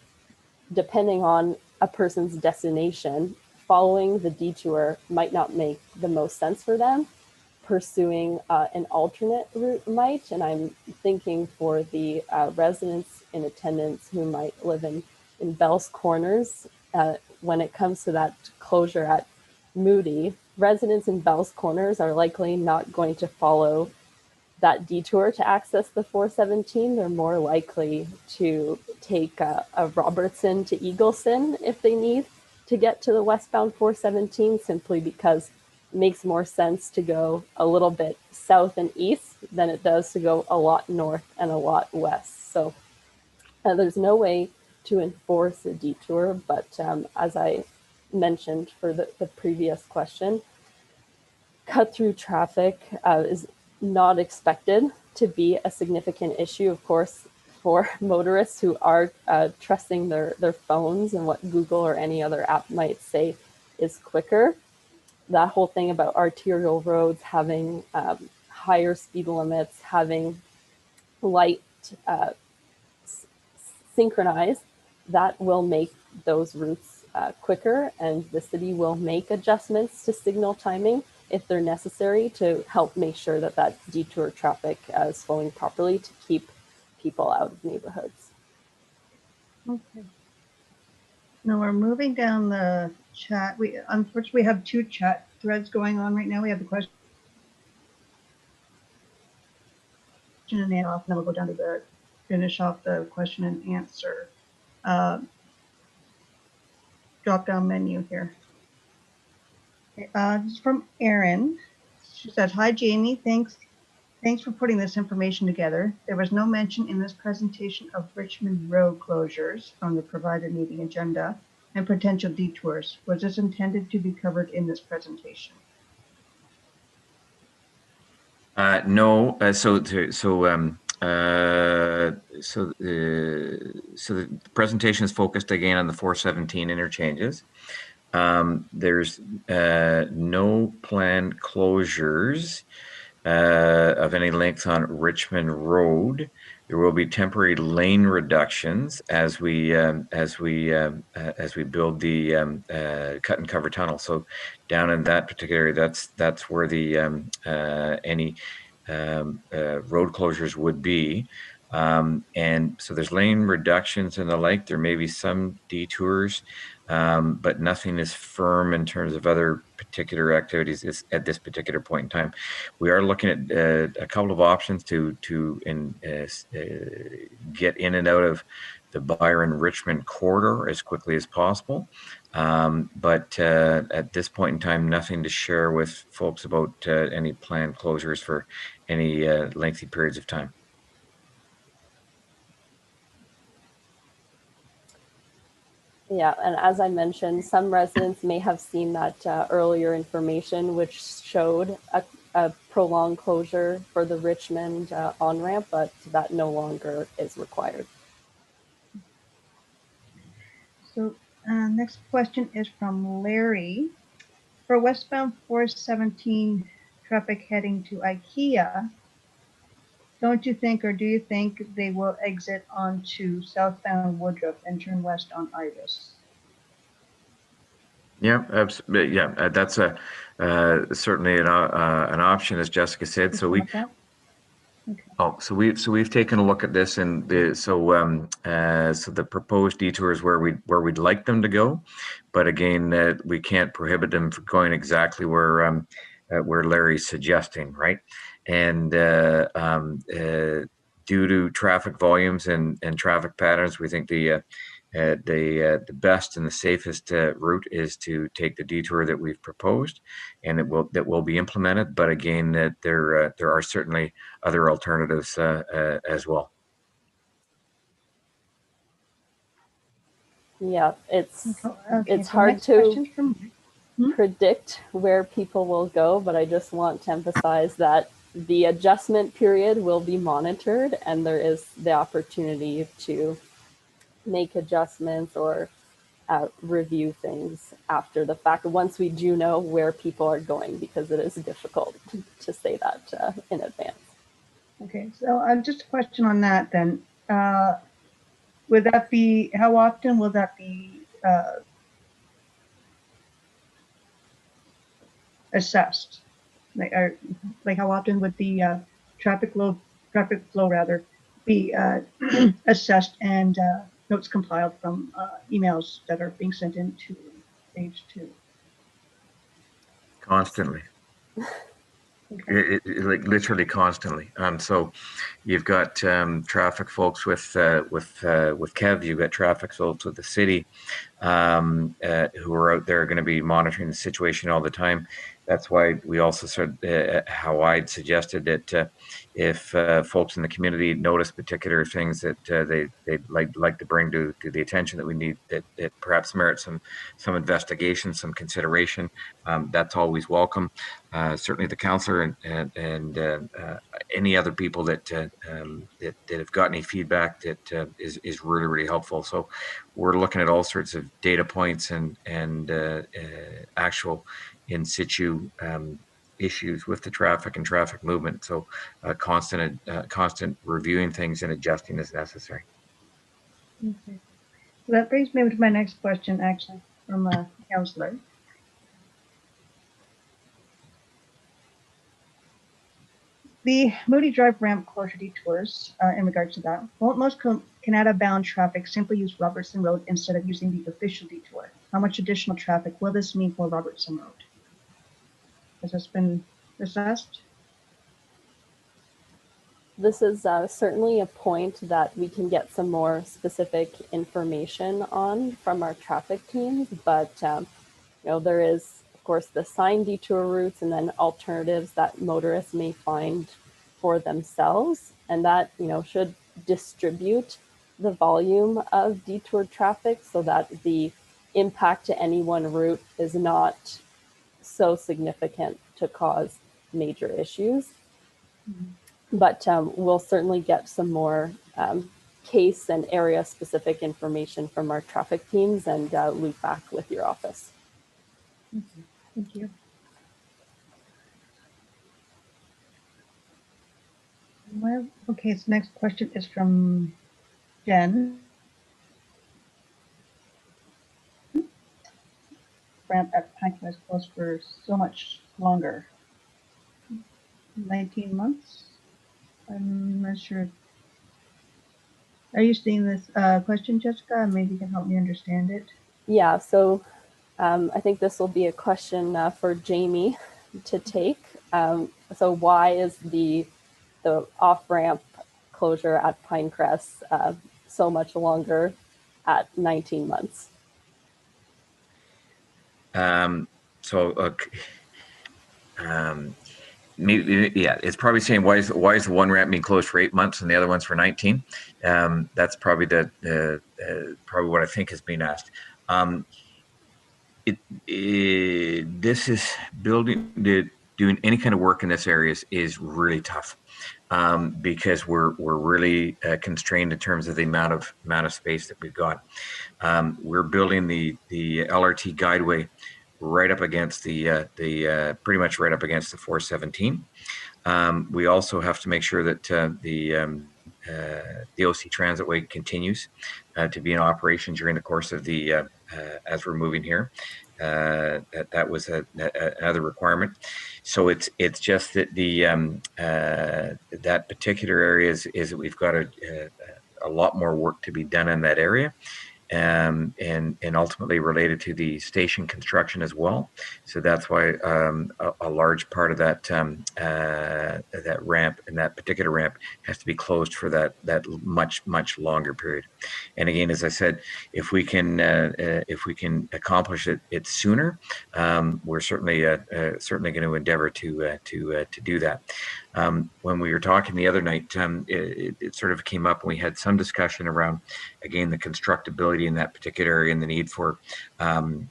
depending on a person's destination, following the detour might not make the most sense for them. Pursuing an alternate route might, and I'm thinking for the residents in attendance who might live in Bell's Corners, when it comes to that closure at Moody, residents in Bell's Corners are likely not going to follow that detour to access the 417. They're more likely to take a Robertson to Eagleson if they need to get to the westbound 417, simply because makes more sense to go a little bit south and east than it does to go a lot north and a lot west. So there's no way to enforce a detour, but as I mentioned for the previous question, cut through traffic is not expected to be a significant issue, of course, for motorists who are trusting their phones and what Google or any other app might say is quicker. That whole thing about arterial roads having higher speed limits, having light synchronized, that will make those routes quicker, and the city will make adjustments to signal timing if they're necessary to help make sure that that detour traffic is flowing properly to keep people out of neighborhoods. Okay. Now we're moving down the chat. We unfortunately have two chat threads going on right now. We have the question and answer off, and then we'll go down to the finish off the question and answer drop down menu here. This is from Erin. She says, "Hi Jamie, thanks for putting this information together. There was no mention in this presentation of Richmond Road closures from the provided meeting agenda and potential detours. Was this intended to be covered in this presentation?" No. So the presentation is focused again on the 417 interchanges. There's no planned closures of any length on Richmond Road. There will be temporary lane reductions as we build the cut and cover tunnel. So down in that particular area, that's where the any road closures would be. And so there's lane reductions and the like. There may be some detours, but nothing is firm in terms of other particular activities at this particular point in time. We are looking at a couple of options to get in and out of the Byron-Richmond corridor as quickly as possible. But at this point in time, nothing to share with folks about any planned closures for any lengthy periods of time. Yeah, and as I mentioned, some residents may have seen that earlier information, which showed a prolonged closure for the Richmond on-ramp, but that no longer is required. So next question is from Larry. For westbound 417 traffic heading to IKEA, don't you think, or do you think they will exit onto southbound Woodruff and turn west on Iris? Yeah, absolutely. Yeah, that's certainly an option, as Jessica said. So we've taken a look at this, and so the proposed detours where we'd like them to go, but again, we can't prohibit them from going exactly where Larry's suggesting, right? And due to traffic volumes and traffic patterns, we think the best and the safest route is to take the detour that we've proposed, and that will be implemented. But again, there are certainly other alternatives as well. Yeah, it's hard to predict where people will go, but I just want to emphasize that the adjustment period will be monitored, and there is the opportunity to make adjustments or review things after the fact, once we do know where people are going, because it is difficult to say that in advance. Okay, so just a question on that then. Would that be, how often will that be assessed? Like how often would the traffic flow be assessed and notes compiled from emails that are being sent into Stage 2? Constantly. Okay. Like literally constantly. So you've got traffic folks with Kev. You've got traffic folks with the city who are out there going to be monitoring the situation all the time. that's why we also said how I'd suggested that if folks in the community notice particular things that they'd like to bring to the attention that we need that perhaps merit some investigation, some consideration, that's always welcome. Certainly the councillor and any other people that that have got any feedback that is really helpful. So we're looking at all sorts of data points and actual in situ issues with the traffic and traffic movement. So constant reviewing things and adjusting as necessary. Okay. So that brings me to my next question, actually, from a counselor. The Moody Drive ramp closure detours, in regards to that, won't most Canada-bound traffic simply use Robertson Road instead of using the official detour? How much additional traffic will this mean for Robertson Road? Has this been assessed? This is certainly a point that we can get some more specific information on from our traffic teams, but you know, there is, of course, the signed detour routes and then alternatives that motorists may find for themselves, and that, you know, should distribute the volume of detour traffic so that the impact to any one route is not so significant to cause major issues. Mm-hmm. But we'll certainly get some more case and area specific information from our traffic teams and loop back with your office. Okay. Thank you. Well, okay, so next question is from Jen. Ramp at Pine was closed for so much longer. 19 months? I'm not sure. Are you seeing this question, Jessica? Maybe you can help me understand it. Yeah, so I think this will be a question for Jamie to take. So why is the off-ramp closure at Pinecrest so much longer at 19 months? Maybe, yeah, it's probably saying why is the one ramp being closed for 8 months and the other one's for 19? That's probably probably what I think is being asked. This is doing any kind of work in this area is really tough because we're really constrained in terms of the amount of space that we've got. We're building the LRT guideway right up against the pretty much right up against the 417. We also have to make sure that the OC Transitway continues to be in operation during the course of the as we're moving here. That was another requirement. So it's just that the that particular area is that we've got a lot more work to be done in that area. And ultimately related to the station construction as well. So that's why a large part of that that ramp and that particular ramp has to be closed for that much longer period. And again, as I said, if we can accomplish it sooner, we're certainly going to endeavor to do that. When we were talking the other night, it sort of came up and we had some discussion around, again, the constructability in that particular area and the need for to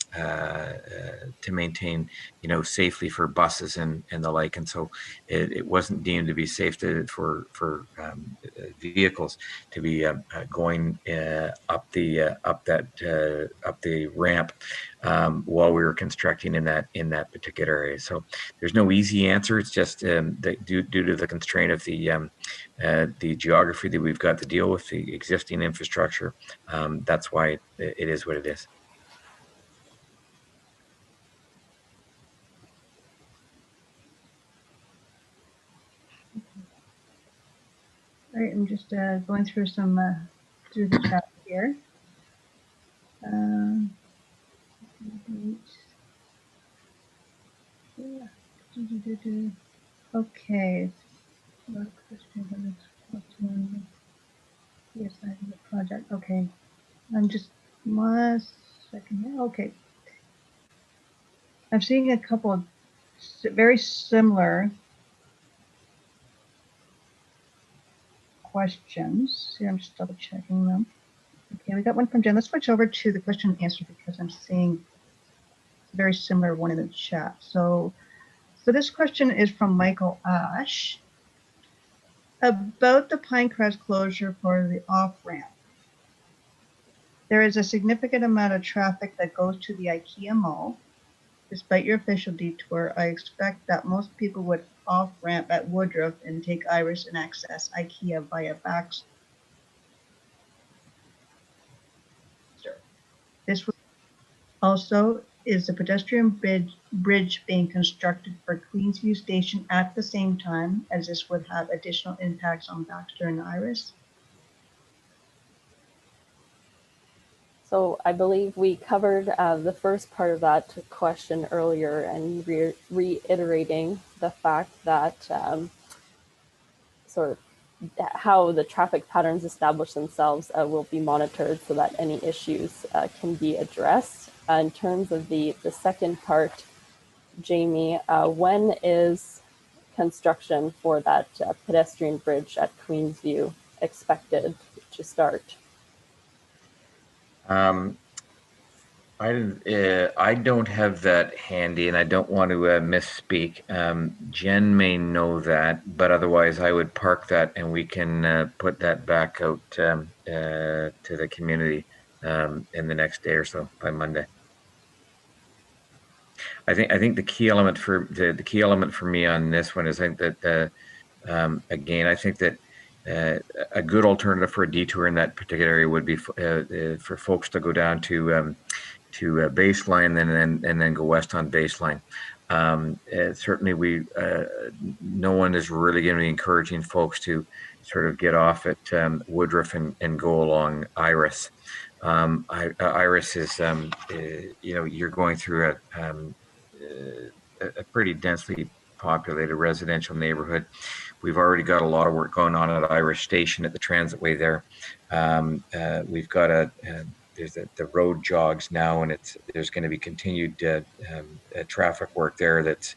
maintain, you know, safely for buses and the like. And so it wasn't deemed to be safe for vehicles to be going up the ramp while we were constructing in that particular area. So there's no easy answer. It's just due to the constraint of the geography that we've got to deal with, the existing infrastructure. That's why it is what it is. All right, I'm just going through through the chat here. Okay. Yes, I have the project. Okay. I'm just 1 second here. Okay. I'm seeing a couple of very similar questions. Here, I'm just double checking them. Okay, we got one from Jen. Let's switch over to the question and answer because I'm seeing a very similar one in the chat. So this question is from Michael Ash about the Pinecrest closure for the off-ramp. There is a significant amount of traffic that goes to the IKEA mall. Despite your official detour, I expect that most people would off-ramp at Woodruff and take Iris and access IKEA via Baxter. This was also is the pedestrian bridge being constructed for Queensview Station at the same time, as this would have additional impacts on Baxter and Iris. So I believe we covered the first part of that question earlier, and reiterating the fact that sort of how the traffic patterns establish themselves will be monitored so that any issues can be addressed. In terms of the second part, Jamie, when is construction for that pedestrian bridge at Queensview expected to start? I don't have that handy, and I don't want to misspeak. Jen may know that, but otherwise, I would park that, and we can put that back out to the community in the next day or so, by Monday. I think the key element for me on this one is I think that again, I think that a good alternative for a detour in that particular area would be for folks to go down to Baseline and then go west on Baseline. Certainly, no one is really going to be encouraging folks to sort of get off at Woodruff and go along Iris. Iris is, you're going through a pretty densely populated residential neighborhood. We've already got a lot of work going on at Irish Station at the transitway there. We've got there's the road jogs now, and there's going to be continued traffic work there that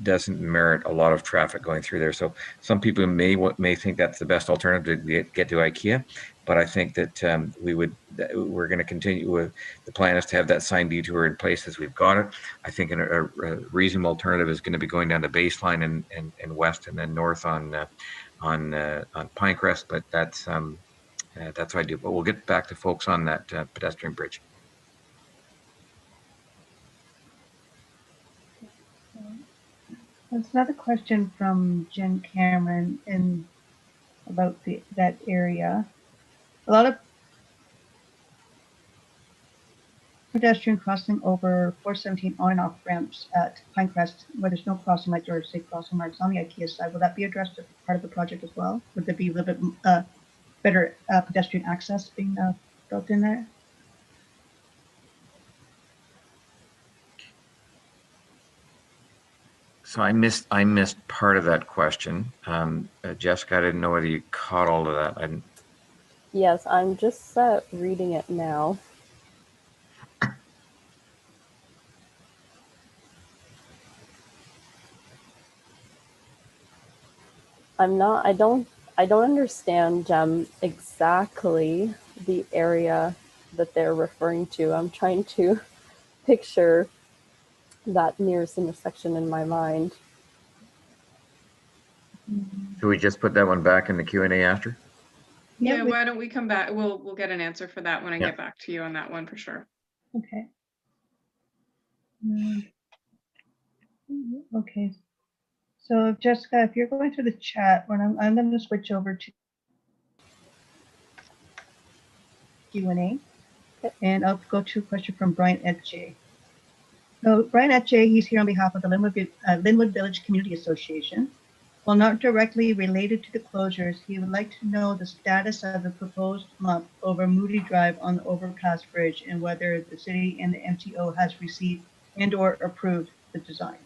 doesn't merit a lot of traffic going through there. So some people may think that's the best alternative to get to IKEA, but I think that we're going to continue with the plan is to have that signed detour in place as we've got it. I think a reasonable alternative is going to be going down to Baseline and west and then north on Pinecrest, but that's what I do. But we'll get back to folks on that pedestrian bridge. There's another question from Jen Cameron about that area. A lot of pedestrian crossing over 417 on and off ramps at Pinecrest where there's no crossing lights or safe crossing marks on the IKEA side. Will that be addressed as part of the project as well? Would there be a little bit better pedestrian access being built in there? So I missed part of that question. Jessica, I didn't know whether you caught all of that. Yes, I'm just reading it now. I don't understand exactly the area that they're referring to. I'm trying to picture that nearest intersection in my mind. Should we just put that one back in the Q&A after? Yeah, why don't we come back? We'll get an answer for that when I Yeah. get back to you on that one for sure. Okay. Okay. So Jessica, if you're going through the chat, I'm going to switch over to Q&A, and I'll go to a question from Brian Etche. So Brian Etche, he's here on behalf of the Linwood Village Community Association. While not directly related to the closures, he would like to know the status of the proposed lump over Moody Drive on the overpass bridge and whether the city and the MTO has received and/or approved the design.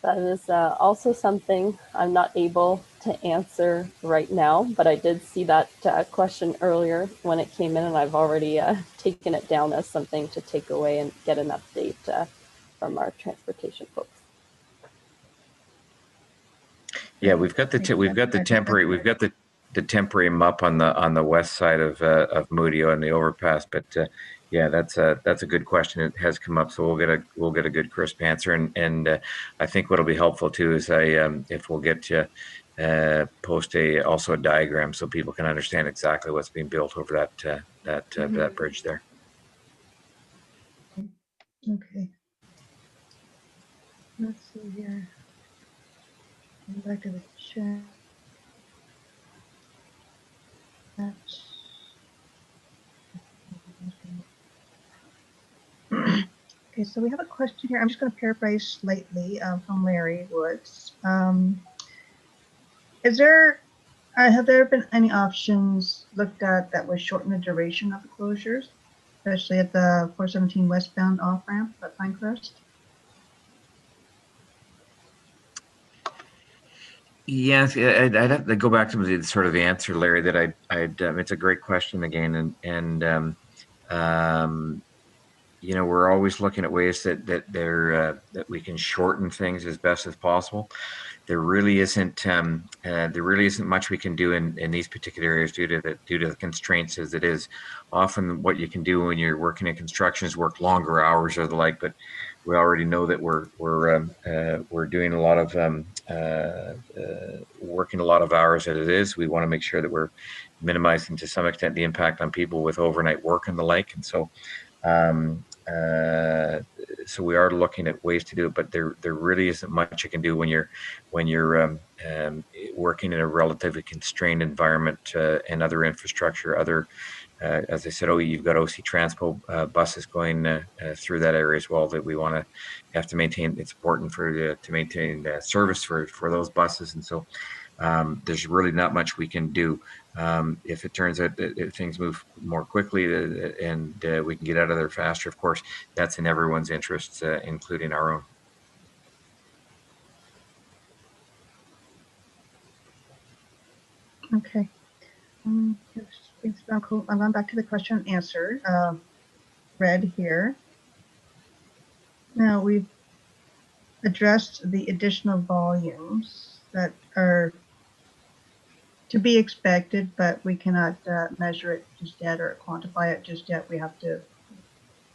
That is also something I'm not able to answer right now, but I did see that question earlier when it came in, and I've already taken it down as something to take away and get an update from our transportation folks. Yeah, we've got the temporary MUP on the west side of Mudio and the overpass. But yeah, that's a good question. It has come up, so we'll get a good crisp answer. And I think what'll be helpful too is if we'll get to post also a diagram so people can understand exactly what's being built over that bridge there. Okay. Let's see here. Go back to the chat. Okay, so we have a question here. I'm just going to paraphrase slightly from Larry Woods. Have there been any options looked at that would shorten the duration of the closures, especially at the 417 westbound off-ramp at Pinecrest? Yes, I'd have to go back to the sort of the answer, Larry, that it's a great question again, and you know, we're always looking at ways that we can shorten things as best as possible. There really isn't much we can do in these particular areas due to the constraints as it is. Often what you can do when you're working in construction is work longer hours or the like, but we already know that we're doing a lot of working a lot of hours as it is. We want to make sure that we're minimizing to some extent the impact on people with overnight work and the like, and so so we are looking at ways to do it, but there really isn't much you can do when you're working in a relatively constrained environment and other infrastructure. As I said, you've got OC Transpo buses going through that area as well that we have to maintain. It's important to maintain service for those buses, and so there's really not much we can do. If it turns out that if things move more quickly and we can get out of there faster, of course, that's in everyone's interests, including our own. Okay. I'm going back to the question and answer. Read here. Now we've addressed the additional volumes that are to be expected, but we cannot measure it just yet or quantify it just yet.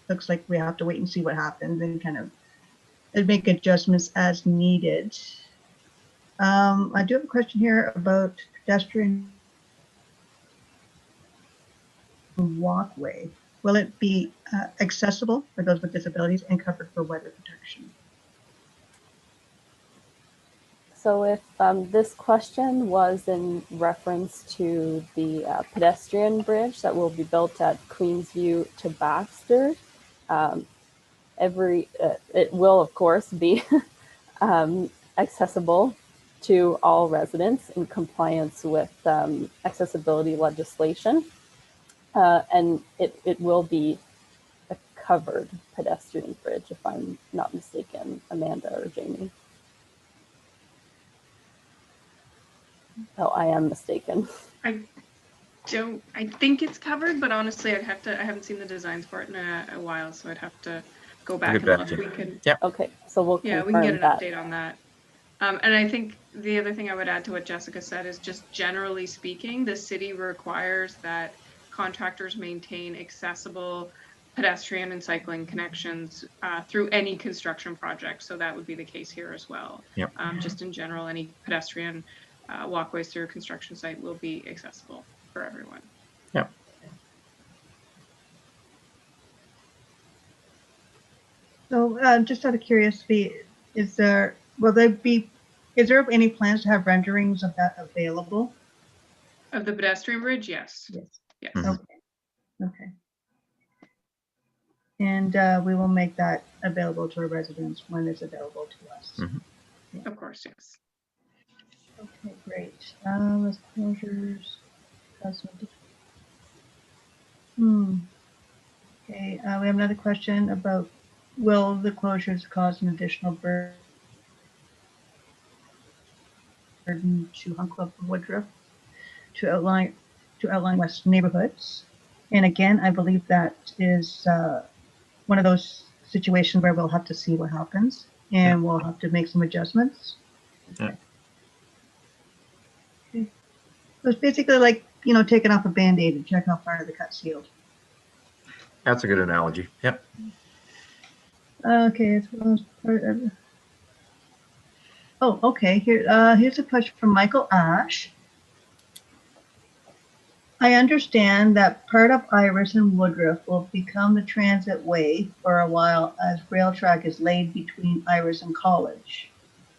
Looks like we have to wait and see what happens and kind of make adjustments as needed. I do have a question here about pedestrian walkway. Will it be accessible for those with disabilities and covered for weather protection? So if this question was in reference to the pedestrian bridge that will be built at Queensview to Baxter, it will of course be accessible to all residents in compliance with accessibility legislation, and it will be a covered pedestrian bridge, if I'm not mistaken, Amanda or Jamie. Oh, I am mistaken. I think it's covered, but honestly, I haven't seen the designs for it in a while, so I'd have to go back and look. We can. Yep. Okay, so we can get an update on that. And I think the other thing I would add to what Jessica said is just generally speaking, the city requires that contractors maintain accessible pedestrian and cycling connections through any construction project. So that would be the case here as well. Yep. Just in general, any pedestrian walkways through a construction site will be accessible for everyone. Yep. So just out of curiosity, is there any plans to have renderings of that available? Of the pedestrian bridge, yes. Yes. Mm-hmm. Okay. And we will make that available to our residents when it's available to us. Mm-hmm. Yeah. Of course, yes. Okay, great. Let's closures. Okay, we have another question about, will the closures cause an additional burden to Hunt Club Woodruff to outline West neighborhoods? And again, I believe that is one of those situation where we'll have to see what happens and we'll have to make some adjustments. Yeah. Okay. So it's basically like, you know, taking off a Band-Aid and check how far the cut's healed. That's a good analogy. Yep. Okay, as well as part of. Oh, okay. Here's a question from Michael Ash. I understand that part of Iris and Woodruff will become the transit way for a while as rail track is laid between Iris and College.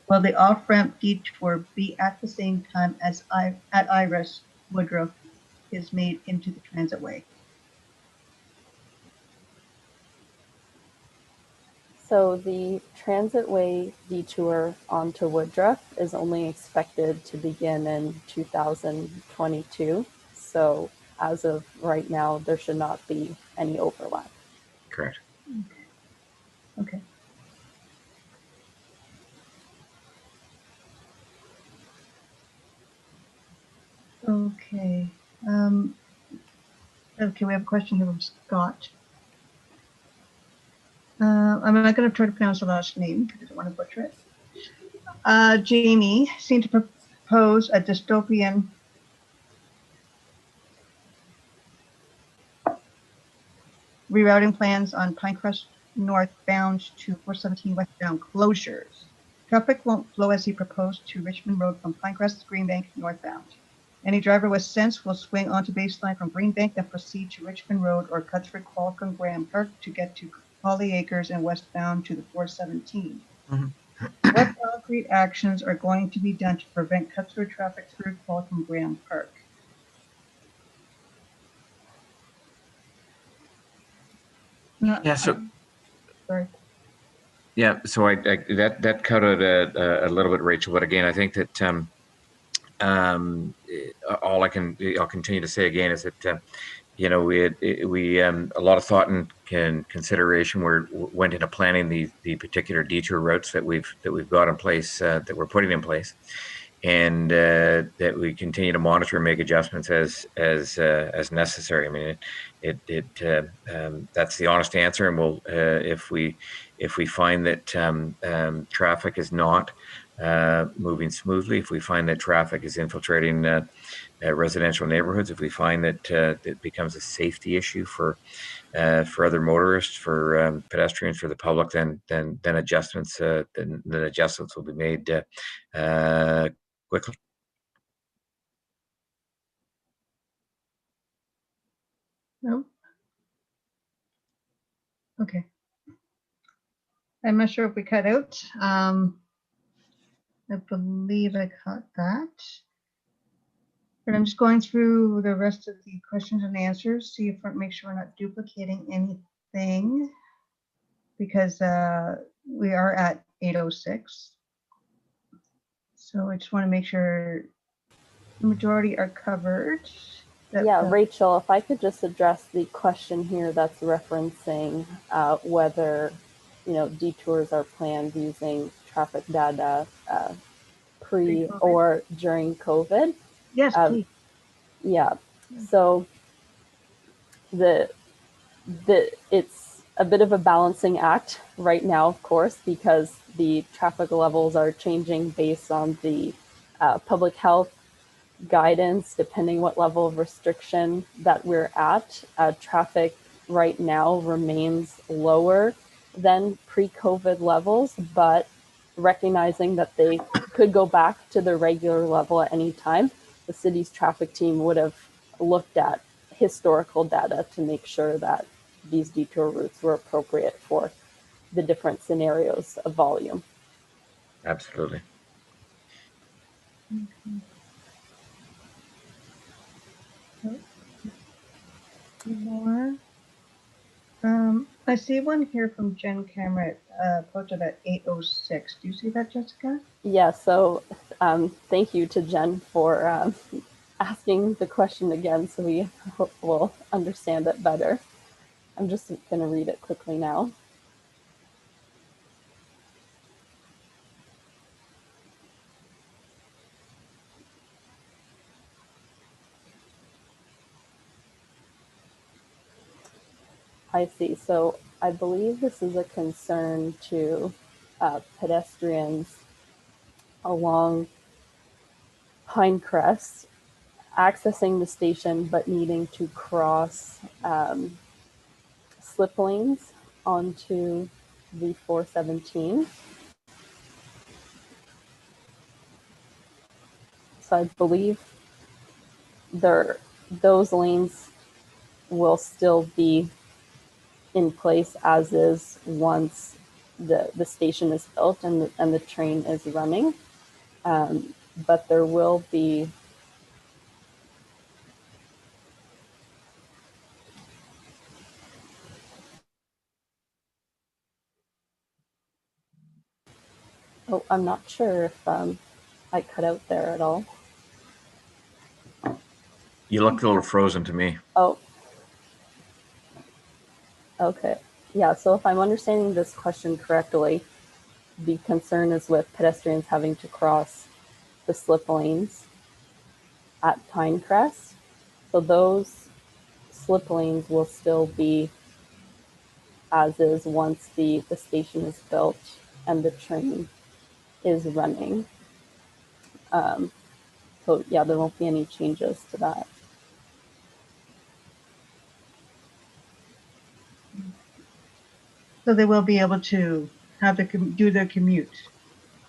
Will the off-ramp detour be at the same time as at Iris, Woodruff is made into the transit way? So the transitway detour onto Woodruff is only expected to begin in 2022. So as of right now, there should not be any overlap. Correct. Okay. Okay. Okay, we have a question here from Scott. I'm not going to try to pronounce the last name because I don't want to butcher it. Jamie seemed to propose a dystopian rerouting plans on Pinecrest northbound to 417 westbound closures. Traffic won't flow as he proposed to Richmond Road from Pinecrest to Greenbank northbound. Any driver with sense will swing onto Baseline from Greenbank, then proceed to Richmond Road or Cutsford, Qualcomm, Graham Park to get to Holly Acres and westbound to the 417. What concrete actions are going to be done to prevent Cutsford traffic through Qualcomm, Graham Park? Yeah. So. Sorry. Yeah. So that cut out a little bit, Rachel. But again, I think that I'll continue to say again is that you know, we a lot of thought and consideration went into planning the particular detour routes that we've got in place, that we're putting in place, and that we continue to monitor and make adjustments as necessary. I mean, that's the honest answer, and we'll if we find that traffic is not moving smoothly, if we find that traffic is infiltrating residential neighborhoods, if we find that it becomes a safety issue for other motorists, for pedestrians, for the public, then adjustments will be made quickly. No. Okay. I'm not sure if we cut out. I believe I caught that. But I'm just going through the rest of the questions and answers, see if make sure we're not duplicating anything, because we are at 8:06. So I just want to make sure the majority are covered. Yeah, Rachel, if I could just address the question here that's referencing whether, you know, detours are planned using traffic data pre or during COVID. Yes, please. Yeah. So it's a bit of a balancing act right now, of course, because the traffic levels are changing based on the public health guidance, depending what level of restriction that we're at. Traffic right now remains lower than pre-COVID levels, but recognizing that they could go back to the regular level at any time, the city's traffic team would have looked at historical data to make sure that these detour routes were appropriate for the different scenarios of volume. Absolutely. More. I see one here from Jen Cameron, posted at 8:06. Do you see that, Jessica? Yeah, so thank you to Jen for asking the question again, so we will understand it better. I'm just going to read it quickly now. I see. So I believe this is a concern to pedestrians along Pinecrest accessing the station but needing to cross slip lanes onto the 417. So I believe those lanes will still be in place as is once the station is built and the train is running. But there will be I'm not sure if I cut out there at all. You look a little frozen to me. Oh, okay. Yeah, so if I'm understanding this question correctly, the concern is with pedestrians having to cross the slip lanes at Pinecrest. So those slip lanes will still be as is once the station is built and the train is running. So yeah, there won't be any changes to that. So they will be able to have to do their commute,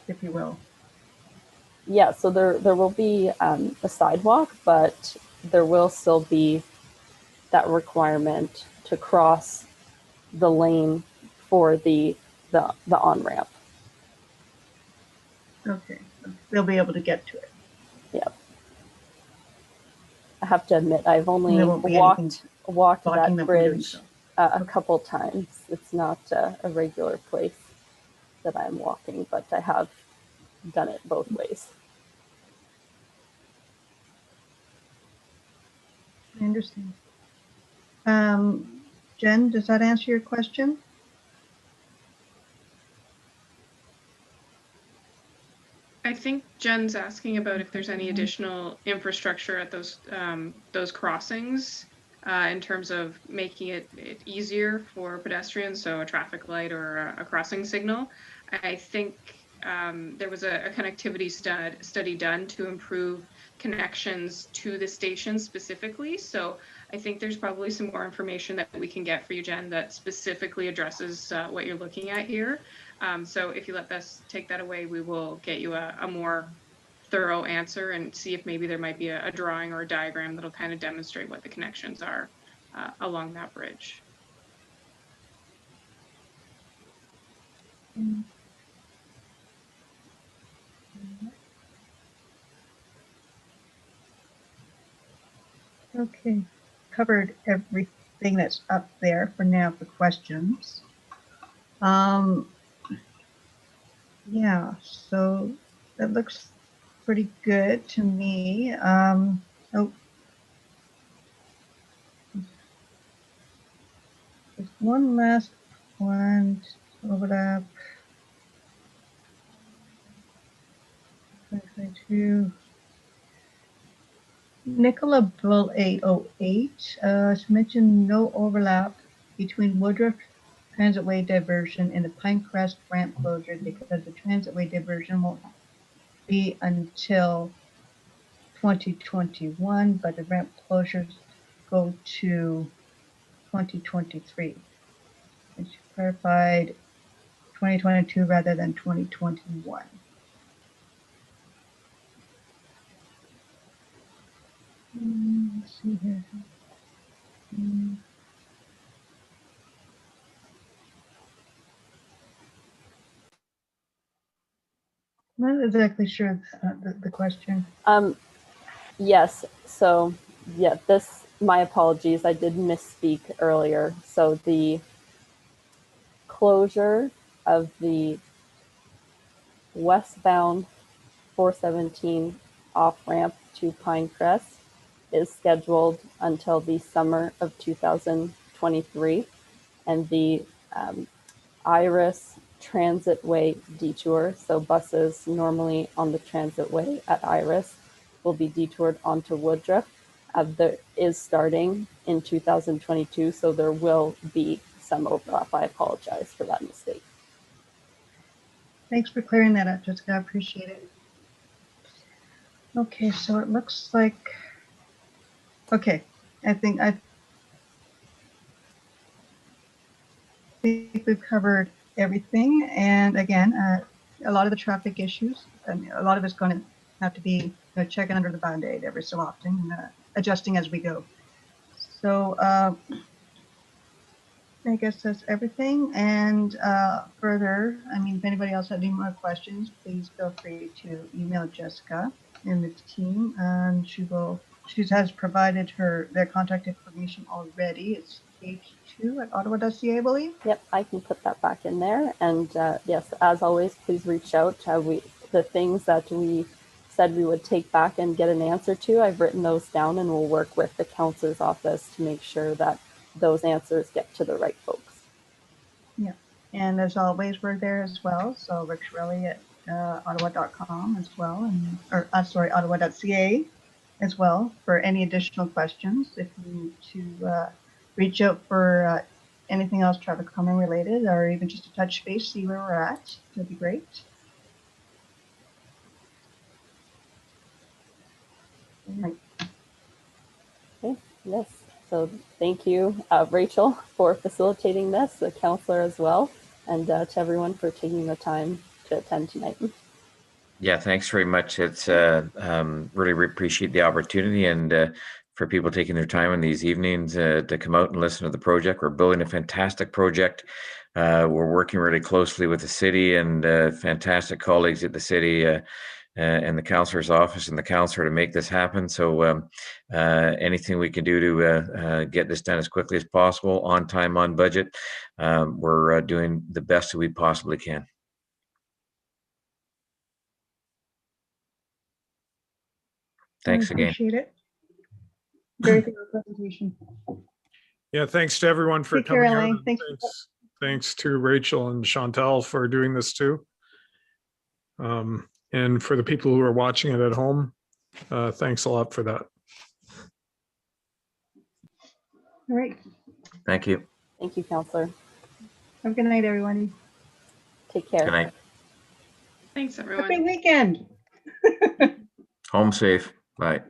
if you will. Yeah, so there will be a sidewalk, but there will still be that requirement to cross the lane for the on-ramp. Okay, they'll be able to get to it. Yeah. I have to admit, I've only There won't be walked blocking that them from doing bridge so. a couple times. It's not a regular place that I'm walking, but I have done it both ways. I understand. Jen, does that answer your question? I think Jen's asking about if there's any additional infrastructure at those crossings in terms of making it easier for pedestrians, so a traffic light or a crossing signal. I think there was a connectivity study done to improve connections to the station specifically. So I think there's probably some more information that we can get for you, Jen, that specifically addresses what you're looking at here. So if you let us take that away, we will get you a more thorough answer and see if maybe there might be a drawing or a diagram that'll kind of demonstrate what the connections are along that bridge. Okay, covered everything that's up there for now for questions. Yeah, so that looks pretty good to me. Oh, there's one last one to overlap. 2022. Nicola Bull 808 has mentioned no overlap between Woodruff Transitway diversion and the Pinecrest ramp closure because the Transitway diversion won't be until 2021, but the ramp closures go to 2023. And she clarified 2022 rather than 2021. Let's see here. I'm not exactly sure the question. Yes, so yeah, my apologies, I did misspeak earlier. So the closure of the westbound 417 off-ramp to Pinecrest is scheduled until the summer of 2023, and the Iris Transitway detour, so buses normally on the Transitway at Iris will be detoured onto Woodruff, is starting in 2022, so there will be some overlap. I apologize for that mistake. Thanks for clearing that up, Jessica. I appreciate it. Okay, so it looks like, okay, I think we've covered everything. And again, a lot of the traffic issues, I mean, a lot of it's going to have to be checking under the Band-Aid every so often, adjusting as we go. So I guess that's everything. And further, I mean, if anybody else has any more questions, please feel free to email Jessica and the team. She has provided their contact information already. It's h2@ottawa.ca, I believe. Yep, I can put that back in there. And yes, as always, please reach out. The things that we said we would take back and get an answer to, I've written those down, and we'll work with the councillor's office to make sure that those answers get to the right folks. Yeah, and as always, we're there as well. So Rick Shirley at ottawa.com as well, ottawa.ca as well for any additional questions. If you need to reach out for anything else traffic calming related, or even just to touch base, see where we're at, that'd be great. Right. Okay, yes. So thank you, Rachel, for facilitating this, the councillor as well, and to everyone for taking the time to attend tonight. Yeah, thanks very much. It's really appreciate the opportunity, and for people taking their time in these evenings to come out and listen to the project. We're building a fantastic project. We're working really closely with the city and fantastic colleagues at the city and the councillor's office and the councillor to make this happen. So anything we can do to get this done as quickly as possible, on time, on budget, we're doing the best that we possibly can. Thanks again. Appreciate it. Very thorough presentation. Yeah, thanks to everyone for Take care, coming out. Elaine. And thanks to Rachel and Chantal for doing this too. And for the people who are watching it at home, thanks a lot for that. All right. Thank you. Thank you, councillor. Have a good night, everybody. Take care. Good night. Thanks, everyone. Happy weekend. Home safe. Bye.